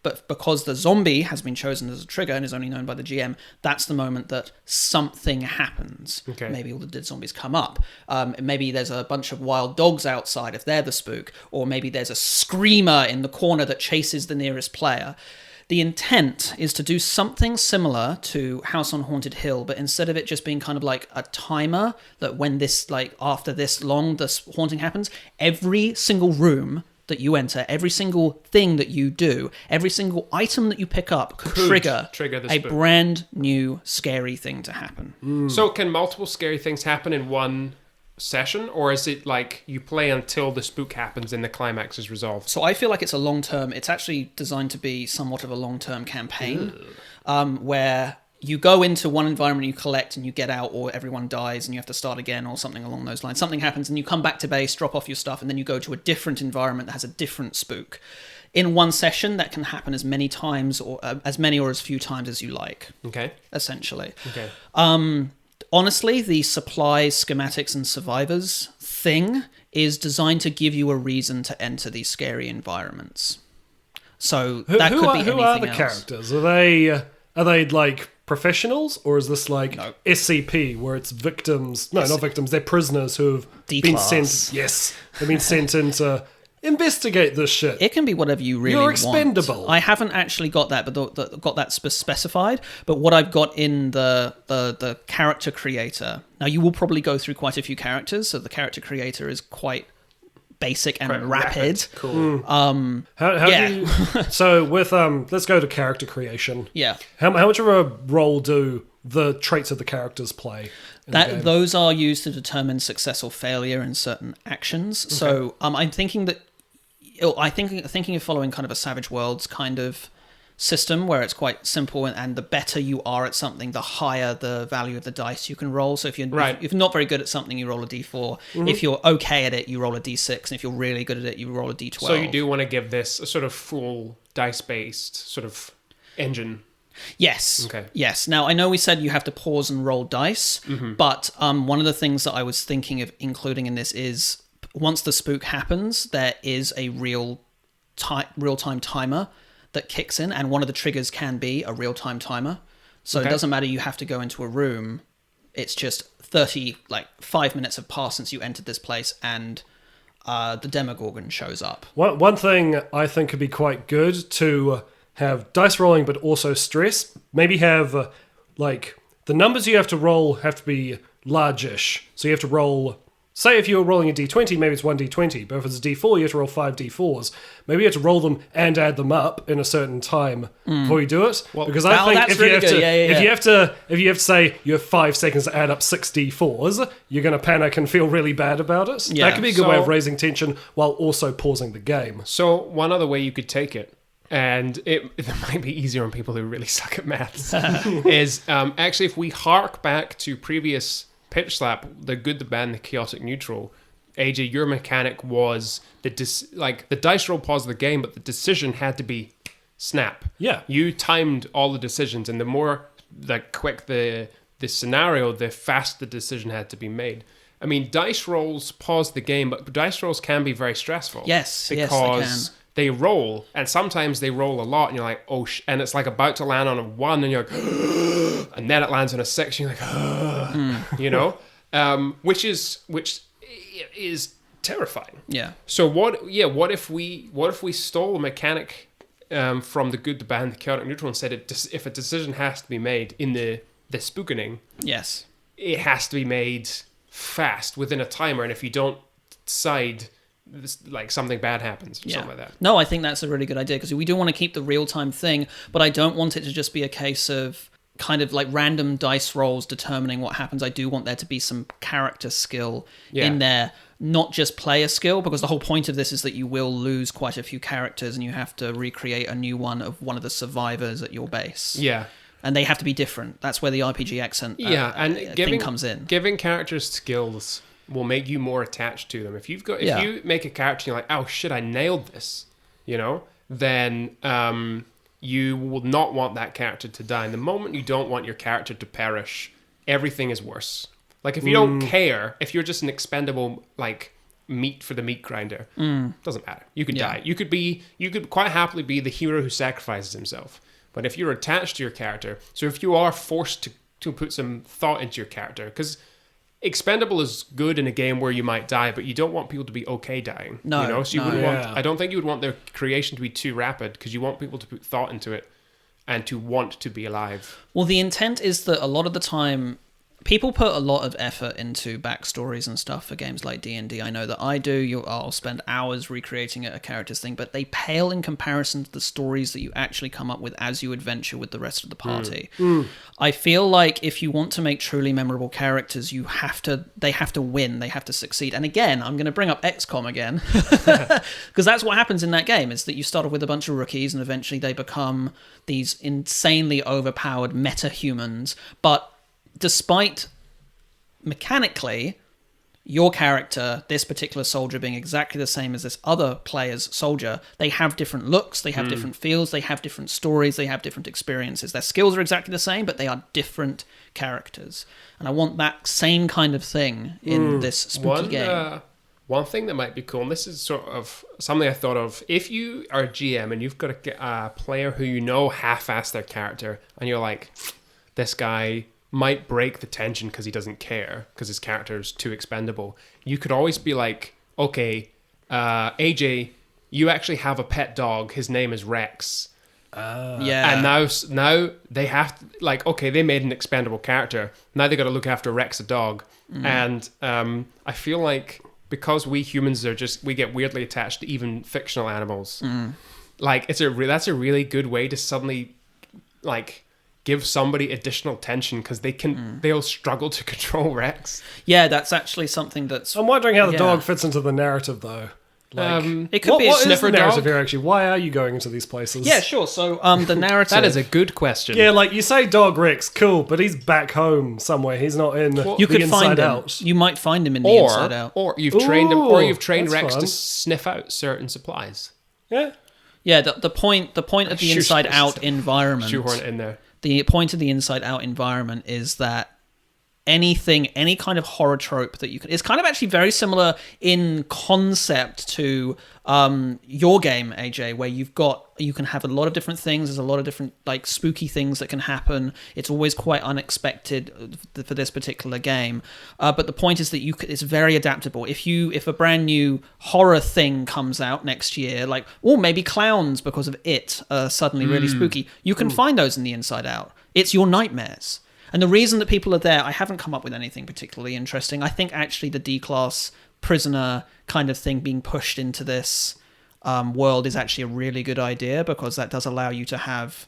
But because the zombie has been chosen as a trigger and is only known by the GM, that's the moment that something happens. Okay. Maybe all the dead zombies come up. Maybe there's a bunch of wild dogs outside if they're the spook. Or maybe there's a screamer in the corner that chases the nearest player. The intent is to do something similar to House on Haunted Hill, but instead of it just being kind of like a timer that when this, like after this long, this haunting happens, every single room that you enter, every single thing that you do, every single item that you pick up could trigger the a spook. brand new scary thing to happen. So can multiple scary things happen in one session, or is it like you play until the spook happens and the climax is resolved? So I feel like it's a long-term, it's actually designed to be somewhat of a long-term campaign, where you go into one environment, you collect, and you get out, or everyone dies and you have to start again, or something along those lines. Something happens and you come back to base, drop off your stuff, and then you go to a different environment that has a different spook. In one session, that can happen as many times, or as many or as few times as you like. Okay. Essentially. Okay. Honestly, the supplies, schematics, and survivors thing is designed to give you a reason to enter these scary environments. So that could be anything else. Who are the characters? Are they like professionals, or is this like SCP where it's victims? No, not victims. They're prisoners who have been sent. Yes, they've been sent in to investigate this shit. It can be whatever you really You're want. expendable. I haven't actually got that, but got that specified. But what I've got in the character creator. Now you will probably go through quite a few characters, so the character creator is quite basic and Quite rapid. Cool. How do you, so with let's go to character creation. Yeah. How much of a role do the traits of the characters play in the game? Those are used to determine success or failure in certain actions. Okay. So I'm thinking that thinking of following kind of a Savage Worlds kind of system where it's quite simple, and the better you are at something, the higher the value of the dice you can roll. So if you're not very good at something, you roll a d4. If you're okay at it, you roll a d6, and if you're really good at it, you roll a d12. So you do want to give this a sort of full dice-based sort of engine. Yes. Okay. Yes. Now, I know we said you have to pause and roll dice, but one of the things that I was thinking of including in this is once the spook happens, there is a real-time timer that kicks in, and one of the triggers can be a real-time timer. So it doesn't matter you have to go into a room. It's just 5 minutes have passed since you entered this place, and the Demogorgon shows up. One thing I think could be quite good to have dice rolling, but also stress. Maybe have, the numbers you have to roll have to be largish. So you have to roll... Say if you're rolling a d20, maybe it's 1d20, but if it's a d4, you have to roll 5 d4s. Maybe you have to roll them and add them up in a certain time before you do it. Because I think if you have to say you have 5 seconds to add up 6 d4s, you're going to panic and feel really bad about it. Yeah. That could be a good way of raising tension while also pausing the game. So one other way you could take it, and it might be easier on people who really suck at maths, is actually if we hark back to previous Pitch Slap, the good, the bad, and the chaotic neutral. AJ, your mechanic was the dice roll pause the game, but the decision had to be snap. Yeah. You timed all the decisions, and the more quick the scenario, the fast the decision had to be made. I mean, dice rolls pause the game, but dice rolls can be very stressful. Yes, because they roll, and sometimes they roll a lot, and you're like, and it's like about to land on a 1, and you're like, and then it lands on a 6, and you're like, which is terrifying. Yeah. So what if we stole a mechanic from the good, the bad, and the chaotic neutral, and said if a decision has to be made in the spookening, yes, it has to be made fast within a timer, and if you don't decide, something bad happens or something like that. No, I think that's a really good idea, because we do want to keep the real-time thing, but I don't want it to just be a case of kind of like random dice rolls determining what happens. I do want there to be some character skill in there, not just player skill, because the whole point of this is that you will lose quite a few characters and you have to recreate a new one of one of the survivors at your base. Yeah. And they have to be different. That's where the RPG accent thing comes in. Giving characters skills will make you more attached to them. If you make a character and you're like, oh shit, I nailed this, then you will not want that character to die. And the moment you don't want your character to perish, everything is worse. Like if you don't care, if you're just an expendable meat for the meat grinder, doesn't matter. You could die. You could quite happily be the hero who sacrifices himself. But if you're attached to your character, so if you are forced to put some thought into your character, because expendable is good in a game where you might die, but you don't want people to be okay dying. No, so you wouldn't want. I don't think you would want their creation to be too rapid, because you want people to put thought into it and to want to be alive. Well, the intent is that a lot of the time, people put a lot of effort into backstories and stuff for games like D&D. I know that I do. I'll spend hours recreating a character's thing, but they pale in comparison to the stories that you actually come up with as you adventure with the rest of the party. I feel like if you want to make truly memorable characters, they have to win, they have to succeed. And again, I'm going to bring up XCOM again, because that's what happens in that game, is that you start off with a bunch of rookies and eventually they become these insanely overpowered meta-humans, but despite mechanically your character, this particular soldier, being exactly the same as this other player's soldier, they have different looks, they have different feels, they have different stories, they have different experiences. Their skills are exactly the same, but they are different characters. And I want that same kind of thing in this spooky game. One thing that might be cool, and this is sort of something I thought of, if you are a GM and you've got a player who half-assed their character, and you're like, this guy might break the tension because he doesn't care, because his character is too expendable. You could always be like, okay, AJ, you actually have a pet dog. His name is Rex. And now they have to, okay, they made an expendable character. Now they got to look after Rex, a dog. And I feel like because we humans we get weirdly attached to even fictional animals. That's a really good way to suddenly give somebody additional tension, because they'll struggle to control Rex. Yeah, that's actually something that's... I'm wondering how the dog fits into the narrative, though. It could be a what is sniffer the narrative dog. here, actually? Why are you going into these places? Yeah, sure. So the narrative. That is a good question. Yeah, like you say Dog Rex, cool, but he's back home somewhere. He's not in you the could find Inside him. Out. You might find him in the Inside Out. Or you've trained him, or you've trained that's Rex fun. to sniff out certain supplies. Yeah. Yeah, the point of the Inside Out environment. Shoehorn it in there. The point of the Inside Out environment is that any kind of horror trope that you can, it's kind of actually very similar in concept to your game, AJ, where you can have a lot of different things. There's a lot of different like spooky things that can happen. It's always quite unexpected for this particular game. But the point is that it's very adaptable. If a brand new horror thing comes out next year, like maybe clowns because of it suddenly really spooky, you can find those in the Inside Out. It's your nightmares. And the reason that people are there, I haven't come up with anything particularly interesting. I think actually the D-class prisoner kind of thing being pushed into this world is actually a really good idea, because that does allow you to have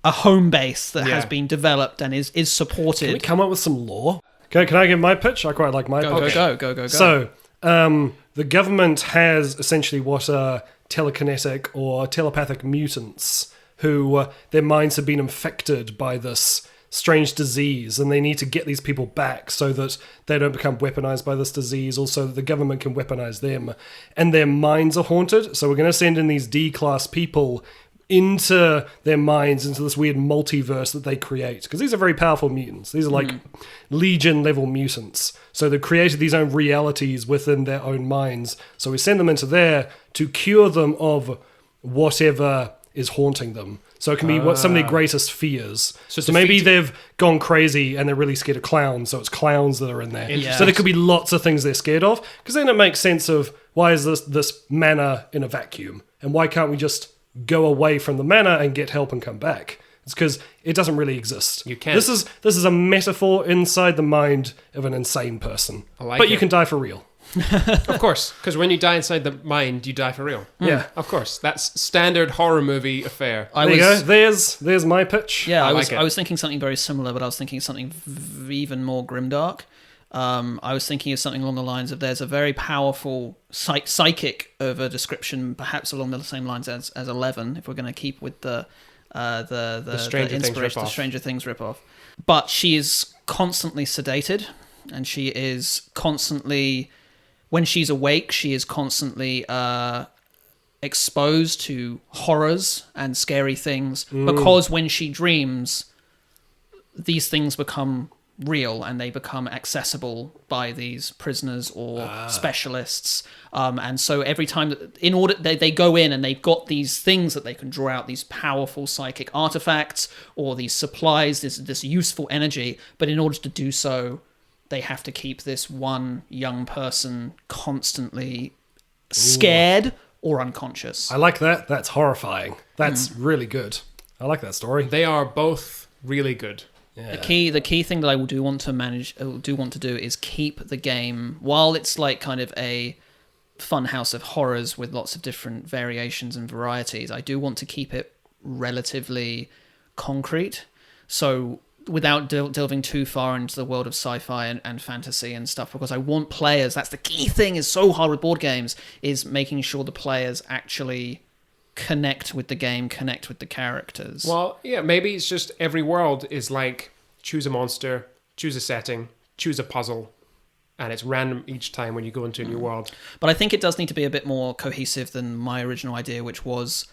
a home base that has been developed and is supported. Can we come up with some lore? Okay, can I give my pitch? I quite like my pitch. Go. So, the government has essentially what are telekinetic or telepathic mutants who their minds have been infected by this strange disease, and they need to get these people back so that they don't become weaponized by this disease, also that the government can weaponize them, and their minds are haunted. So we're going to send in these D-class people into their minds, into this weird multiverse that they create, because these are very powerful mutants. These are like Legion level mutants, so they've created these own realities within their own minds. So we send them into there to cure them of whatever is haunting them. So it can be what some of their greatest fears. So maybe they've gone crazy and they're really scared of clowns, so it's clowns that are in there. Yeah. So there could be lots of things they're scared of, because then it makes sense of why is this manor in a vacuum, and why can't we just go away from the manor and get help and come back? It's because it doesn't really exist. You can't. This is a metaphor inside the mind of an insane person. But you can die for real. Of course, because when you die inside the mind, you die for real. Yeah. Of course, that's standard horror movie affair. There you go. There's my pitch. Yeah, I was thinking something very similar, but I was thinking something even more grimdark. I was thinking of something along the lines of there's a very powerful psychic of a description, perhaps along the same lines as 11, if we're going to keep with the Stranger Things ripoff. But she is constantly sedated, and she is constantly, when she's awake, she is constantly exposed to horrors and scary things, because when she dreams, these things become real and they become accessible by these prisoners or specialists, and so every time in order they go in and they've got these things that they can draw out, these powerful psychic artifacts or these supplies, this useful energy, but in order to do so they have to keep this one young person constantly scared or unconscious. I like that. That's horrifying. That's really good. I like that story. They are both really good. Yeah. The key thing that I do want to do is keep the game, while it's like kind of a fun house of horrors with lots of different variations and varieties, I do want to keep it relatively concrete. So without delving too far into the world of sci-fi and fantasy and stuff, because I want players, that's the key thing, is so hard with board games, is making sure the players actually connect with the game, connect with the characters. Well, yeah, maybe it's just every world is like choose a monster, choose a setting, choose a puzzle, and it's random each time when you go into a new world. But I think it does need to be a bit more cohesive than my original idea, which was,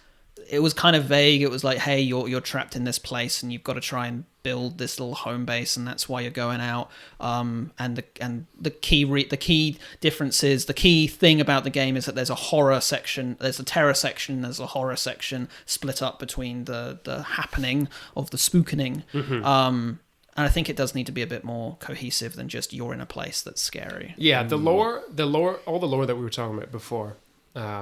it was kind of vague. It was like, hey, you're trapped in this place and you've got to try and build this little home base, and that's why you're going out. And the key difference is, the key thing about the game is that there's a horror section, there's a terror section, there's a horror section split up between the happening of the spookening. And I think it does need to be a bit more cohesive than just you're in a place that's scary. Yeah, the lore, all the lore that we were talking about before. I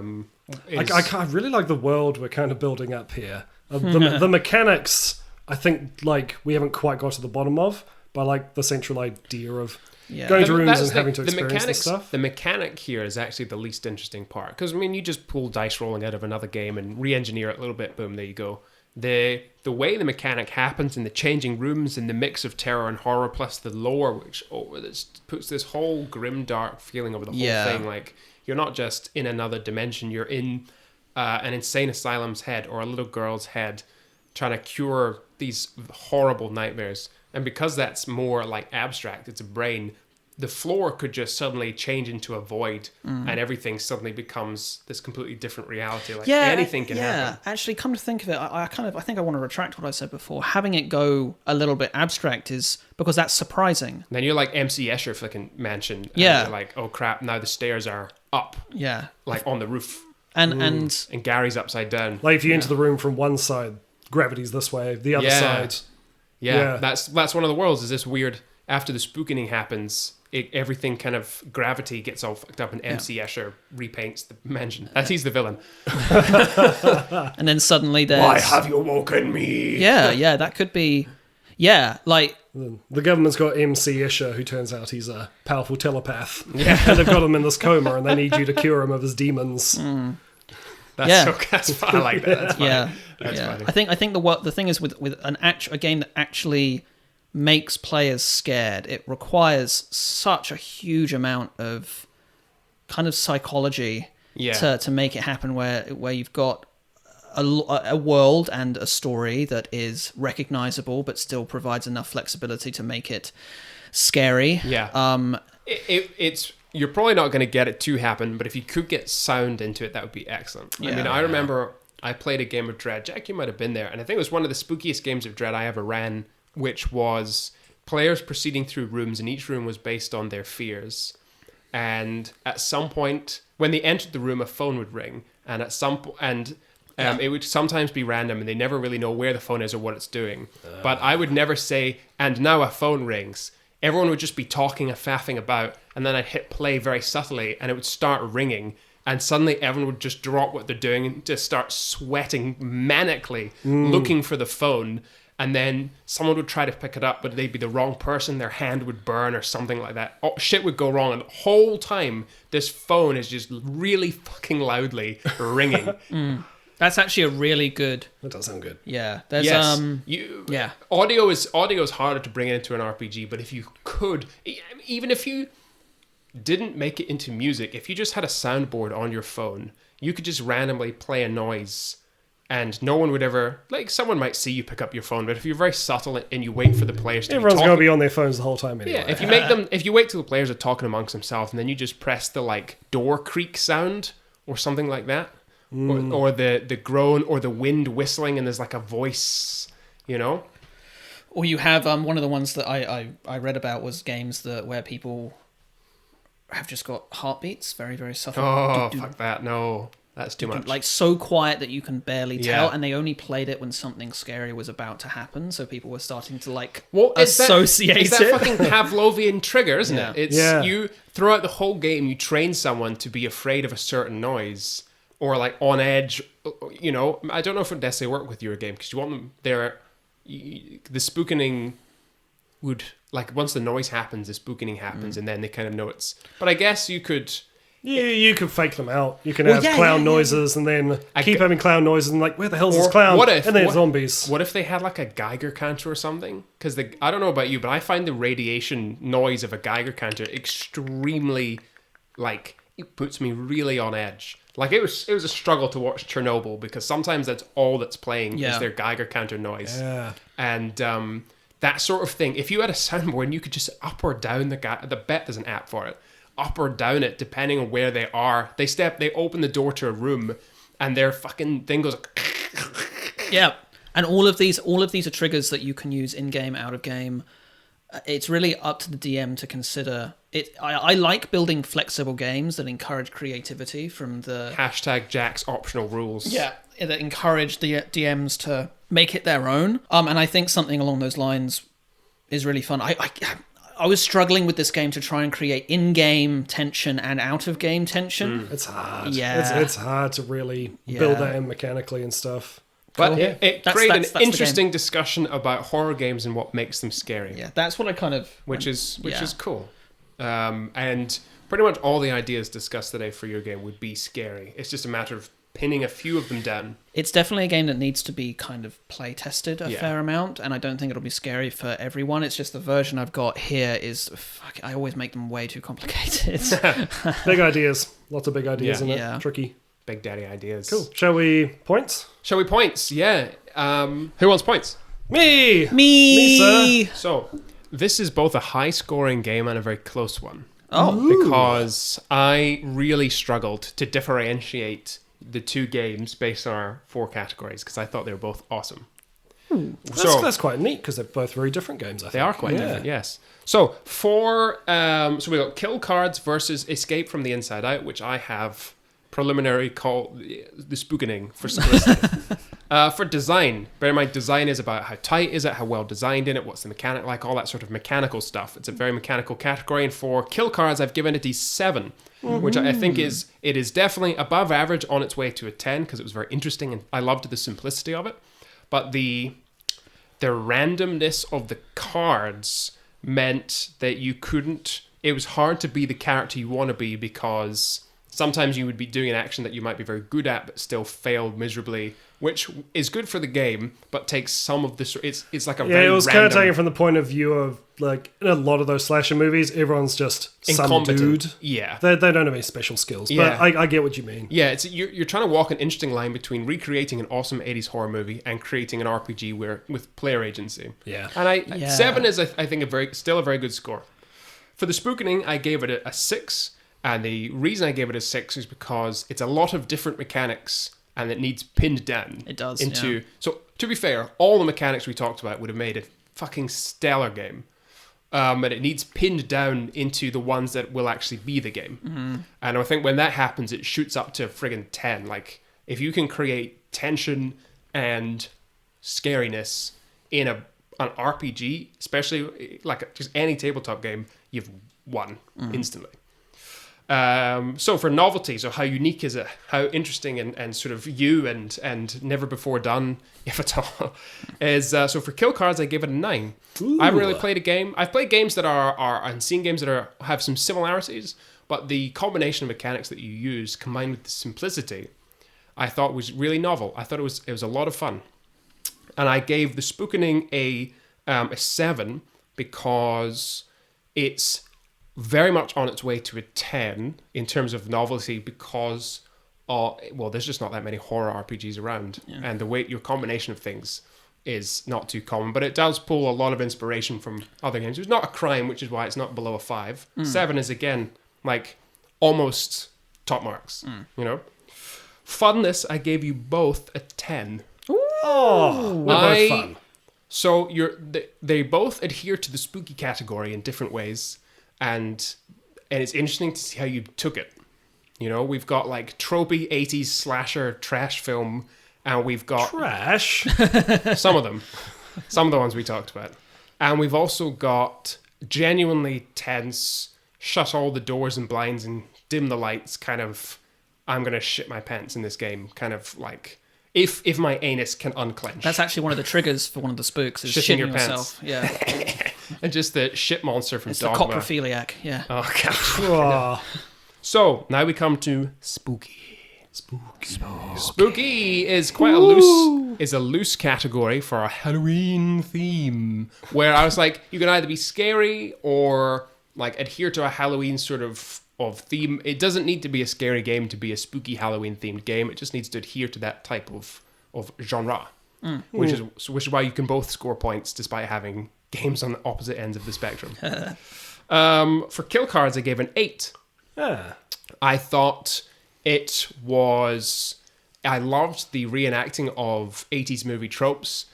really like the world we're kind of building up here. The mechanics, I think, like, we haven't quite got to the bottom of, but I like the central idea of going to rooms and having to experience this stuff. The mechanic here is actually the least interesting part, because I mean, you just pull dice rolling out of another game and re-engineer it a little bit. Boom, there you go. the way the mechanic happens and the changing rooms and the mix of terror and horror plus the lore, which puts this whole grim, dark feeling over the whole thing. Like, you're not just in another dimension, you're in an insane asylum's head or a little girl's head trying to cure these horrible nightmares. And because that's more like abstract, it's a brain, the floor could just suddenly change into a void and everything suddenly becomes this completely different reality. Like anything can happen. Actually, come to think of it, I think I want to retract what I said before. Having it go a little bit abstract is because that's surprising. And then you're like MC Escher flicking mansion. And Yeah. you're like, oh crap, now the stairs are up. Yeah. Like on the roof. And Gary's upside down. Like if you enter the room from one side, gravity's this way, the other side. Yeah, that's one of the worlds. Is this weird? After the spookening happens, everything kind of gravity gets all fucked up, and MC Escher repaints the mansion. He's the villain. and then suddenly there's... Why have you woken me? Yeah, that could be... Yeah, like... The government's got MC Escher, who turns out he's a powerful telepath. Yeah. And they've got him in this coma, and they need you to cure him of his demons. That's fun. I like that. That's funny. That's funny. I think the thing is with a game that actually makes players scared, it requires such a huge amount of kind of psychology to make it happen, where you've got a world and a story that is recognizable but still provides enough flexibility to make it scary. It's you're probably not going to get it to happen, but if you could get sound into it, that would be excellent. I mean, I remember I played a game of Dread. Jack, you might have been there, and I think it was one of the spookiest games of Dread I ever ran, which was players proceeding through rooms, and each room was based on their fears. And at some point, when they entered the room, a phone would ring, and it would sometimes be random, and they never really know where the phone is or what it's doing. But I would never say, and now a phone rings. Everyone would just be talking and faffing about, and then I'd hit play very subtly, and it would start ringing, and suddenly everyone would just drop what they're doing and just start sweating manically, looking for the phone. And then someone would try to pick it up, but they'd be the wrong person. Their hand would burn or something like that. Oh, shit would go wrong. And the whole time, this phone is just really fucking loudly ringing. That's actually a really good... That does sound good. Yeah. There's, Audio is harder to bring into an RPG, but if you could... Even if you didn't make it into music, if you just had a soundboard on your phone, you could just randomly play a noise... And no one would ever... Like, someone might see you pick up your phone, but if you're very subtle and you wait for the players to Everyone's going to be on their phones the whole time anyway. Yeah, if you wait till the players are talking amongst themselves, and then you just press the, like, door creak sound or something like that, or the groan or the wind whistling, and there's, like, a voice, you know? Or you have... one of the ones that I read about was games where people have just got heartbeats, very, very subtle. Oh, fuck that, no. That's too much. Like, so quiet that you can barely tell, and they only played it when something scary was about to happen, so people were starting to, like, associate it. It's that fucking Pavlovian trigger, isn't it? It's you, throughout the whole game, you train someone to be afraid of a certain noise, or, like, on edge, you know. I don't know if it would necessarily work with your game, because you want them there... The spookening would... Like, once the noise happens, the spookening happens, and then they kind of know it's... But I guess you could... You can fake them out. You can have clown noises and then keep having clown noises and like, where the hell's this clown? And then zombies. What if they had like a Geiger counter or something? Because I don't know about you, but I find the radiation noise of a Geiger counter extremely, like, it puts me really on edge. Like, it was a struggle to watch Chernobyl because sometimes that's all that's playing is their Geiger counter noise. Yeah. And that sort of thing. If you had a soundboard and you could just up or down the bet there's an app for it. Up or down it depending on where they are. They open the door to a room and their fucking thing goes yeah. And all of these are triggers that you can use in game, out of game. It's really up to the DM to consider it. I like building flexible games that encourage creativity from the #Jack's optional rules. Yeah, that encourage the DMs to make it their own. And I think something along those lines is really fun. I was struggling with this game to try and create in-game tension and out-of-game tension. It's hard. Yeah. It's hard to really build that in mechanically and stuff. But it created an interesting discussion about horror games and what makes them scary. Yeah, that's what I kind of... Which is cool. And pretty much all the ideas discussed today for your game would be scary. It's just a matter of pinning a few of them down. It's definitely a game that needs to be kind of play tested a fair amount, and I don't think it'll be scary for everyone. It's just the version I've got here is... I always make them way too complicated. Big ideas. Lots of big ideas in it. Yeah. Tricky. Big daddy ideas. Cool. Shall we points? Shall we points? Yeah. Who wants points? Me, sir. So, this is both a high-scoring game and a very close one. Oh. Because I really struggled to differentiate the two games based on our 4 categories, because I thought they were both awesome. That's quite neat, because they're both very different games, I think. They are quite different, yes. So, so we got Kill Cards versus Escape from the Inside Out, which I have preliminary called the spookening for simplicity. For design, bear in mind, design is about how tight is it, how well designed in it, what's the mechanic like, all that sort of mechanical stuff. It's a very mechanical category, and for Kill Cards, I've given it a 7, which I think is definitely above average on its way to a 10, because it was very interesting, and I loved the simplicity of it. But the randomness of the cards meant that it was hard to be the character you want to be, because sometimes you would be doing an action that you might be very good at but still failed miserably, which is good for the game but takes some of the... It's like a very it was random... kind of taken from the point of view of, like, in a lot of those slasher movies, everyone's just some incompetent. dude. Yeah. They don't have any special skills, but I get what you mean. Yeah, you're trying to walk an interesting line between recreating an awesome 80s horror movie and creating an RPG with player agency. Yeah. And 7 is, I think, still a very good score. For the spookening, I gave it a 6, and the reason I gave it a 6 is because it's a lot of different mechanics and it needs pinned down. It does, So, to be fair, all the mechanics we talked about would have made a fucking stellar game. But it needs pinned down into the ones that will actually be the game. Mm-hmm. And I think when that happens, it shoots up to friggin' 10. Like, if you can create tension and scariness in an RPG, especially like just any tabletop game, you've won instantly. So for novelty, so how unique is it? How interesting and sort of new and never before done, if at all, is so for Kill Cards, I give it a 9. Ooh. I haven't really played a game. I've played games that and seen games that have some similarities, but the combination of mechanics that you use combined with the simplicity, I thought was really novel. I thought it was a lot of fun, and I gave the spookening a 7 because it's very much on its way to a 10 in terms of novelty, because there's just not that many horror RPGs around, and your combination of things is not too common, but it does pull a lot of inspiration from other games. It's not a crime, which is why it's not below a 5. 7 is, again, like almost top marks, you know. Funness, I gave you both a 10. Oh, we're both fun. So they both adhere to the spooky category in different ways. And it's interesting to see how you took it. You know, we've got like tropey 80s slasher trash film, and we've got... Trash? Some of them. Some of the ones we talked about. And we've also got genuinely tense, shut all the doors and blinds and dim the lights, kind of, I'm going to shit my pants in this game, kind of like... If my anus can unclench. That's actually one of the triggers for one of the spooks, is shitting your yourself. pants. Yeah. And just the shit monster from It's Dogma. the coprophiliac, yeah. Oh, God. Oh. So, now we come to spooky. Spooky is quite a loose category for a Halloween theme, where I was like, you can either be scary or like adhere to a Halloween sort of theme. It doesn't need to be a scary game to be a spooky Halloween themed game. It just needs to adhere to that type of genre, which is why you can both score points despite having games on the opposite ends of the spectrum. For Kill Cards, I gave an 8. I thought I loved the reenacting of 80s movie tropes.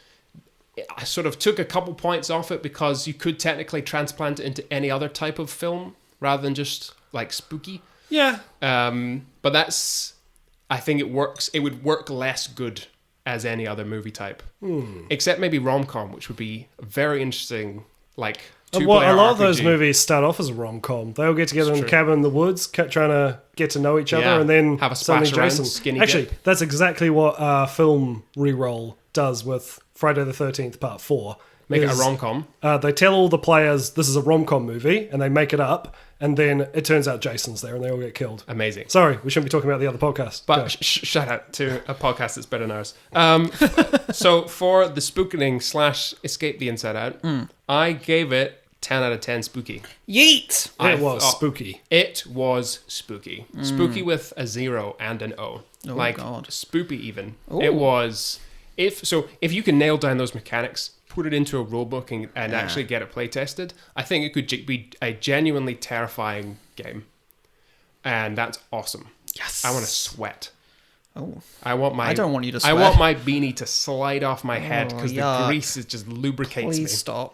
I sort of took a couple points off it because you could technically transplant it into any other type of film rather than just like spooky. Yeah. But I think it works. It would work less good as any other movie type, except maybe rom-com, which would be very interesting. Like a lot of those movies start off as a rom-com. They all get together in the cabin in the woods, trying to get to know each other, and then have a splash around. Skinny Actually, dip. that's exactly what film reroll does with Friday the 13th Part 4. Make it a rom-com. They tell all the players this is a rom-com movie, and they make it up, and then it turns out Jason's there and they all get killed. Amazing. Sorry, we shouldn't be talking about the other podcast. But Go. shout out to a podcast that's better than ours. So for the spookening / escape the inside out, I gave it 10 out of 10 spooky. Yeet! It was spooky. It was spooky. Spooky with a 0 and an O. Oh, like God. spoopy even. Ooh. It was if you can nail down those mechanics, put it into a rulebook and actually get it play tested, I think it could be a genuinely terrifying game. And that's awesome. Yes. I want to sweat. Oh. I don't want you to sweat. I want my beanie to slide off my head because the yuck. grease is just lubricates me.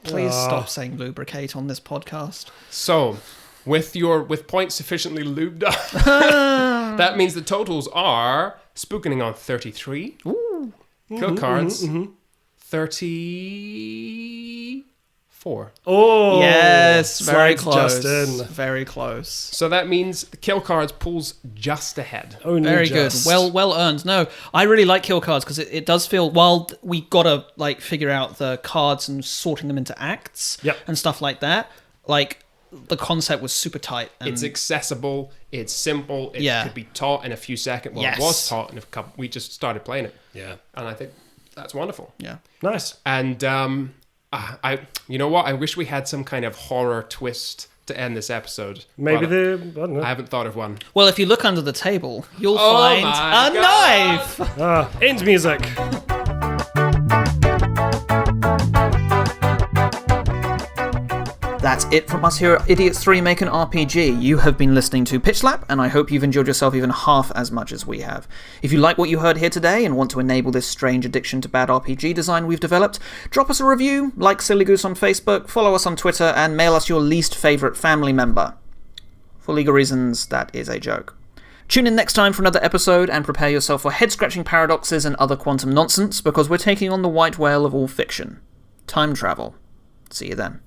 Please stop saying lubricate on this podcast. So, with points sufficiently lubed up, that means the totals are spookening on 33. Ooh. Kill cards 34. Oh, Yes, very slides close. just in. Very close. So that means the kill cards pulls just ahead. Only Very just. good. Well earned. No, I really like kill cards because it does feel, while we gotta like figure out the cards and sorting them into acts and stuff like that, like the concept was super tight. And It's accessible. It's simple. It could be taught in a few seconds. Well, Yes. it was taught in a couple. We just started playing it. Yeah. And I think that's wonderful. yeah. Nice. And you know what? I wish we had some kind of horror twist to end this episode. Maybe but I don't know. I haven't thought of one. Well, if you look under the table, you'll Oh find my a God. knife. End music. That's it from us here at Idiots 3 Make an RPG. You have been listening to Pitch Slap, and I hope you've enjoyed yourself even half as much as we have. If you like what you heard here today and want to enable this strange addiction to bad RPG design we've developed, drop us a review, like Silly Goose on Facebook, follow us on Twitter, and mail us your least favourite family member. For legal reasons, that is a joke. Tune in next time for another episode and prepare yourself for head-scratching paradoxes and other quantum nonsense, because we're taking on the white whale of all fiction. Time travel. See you then.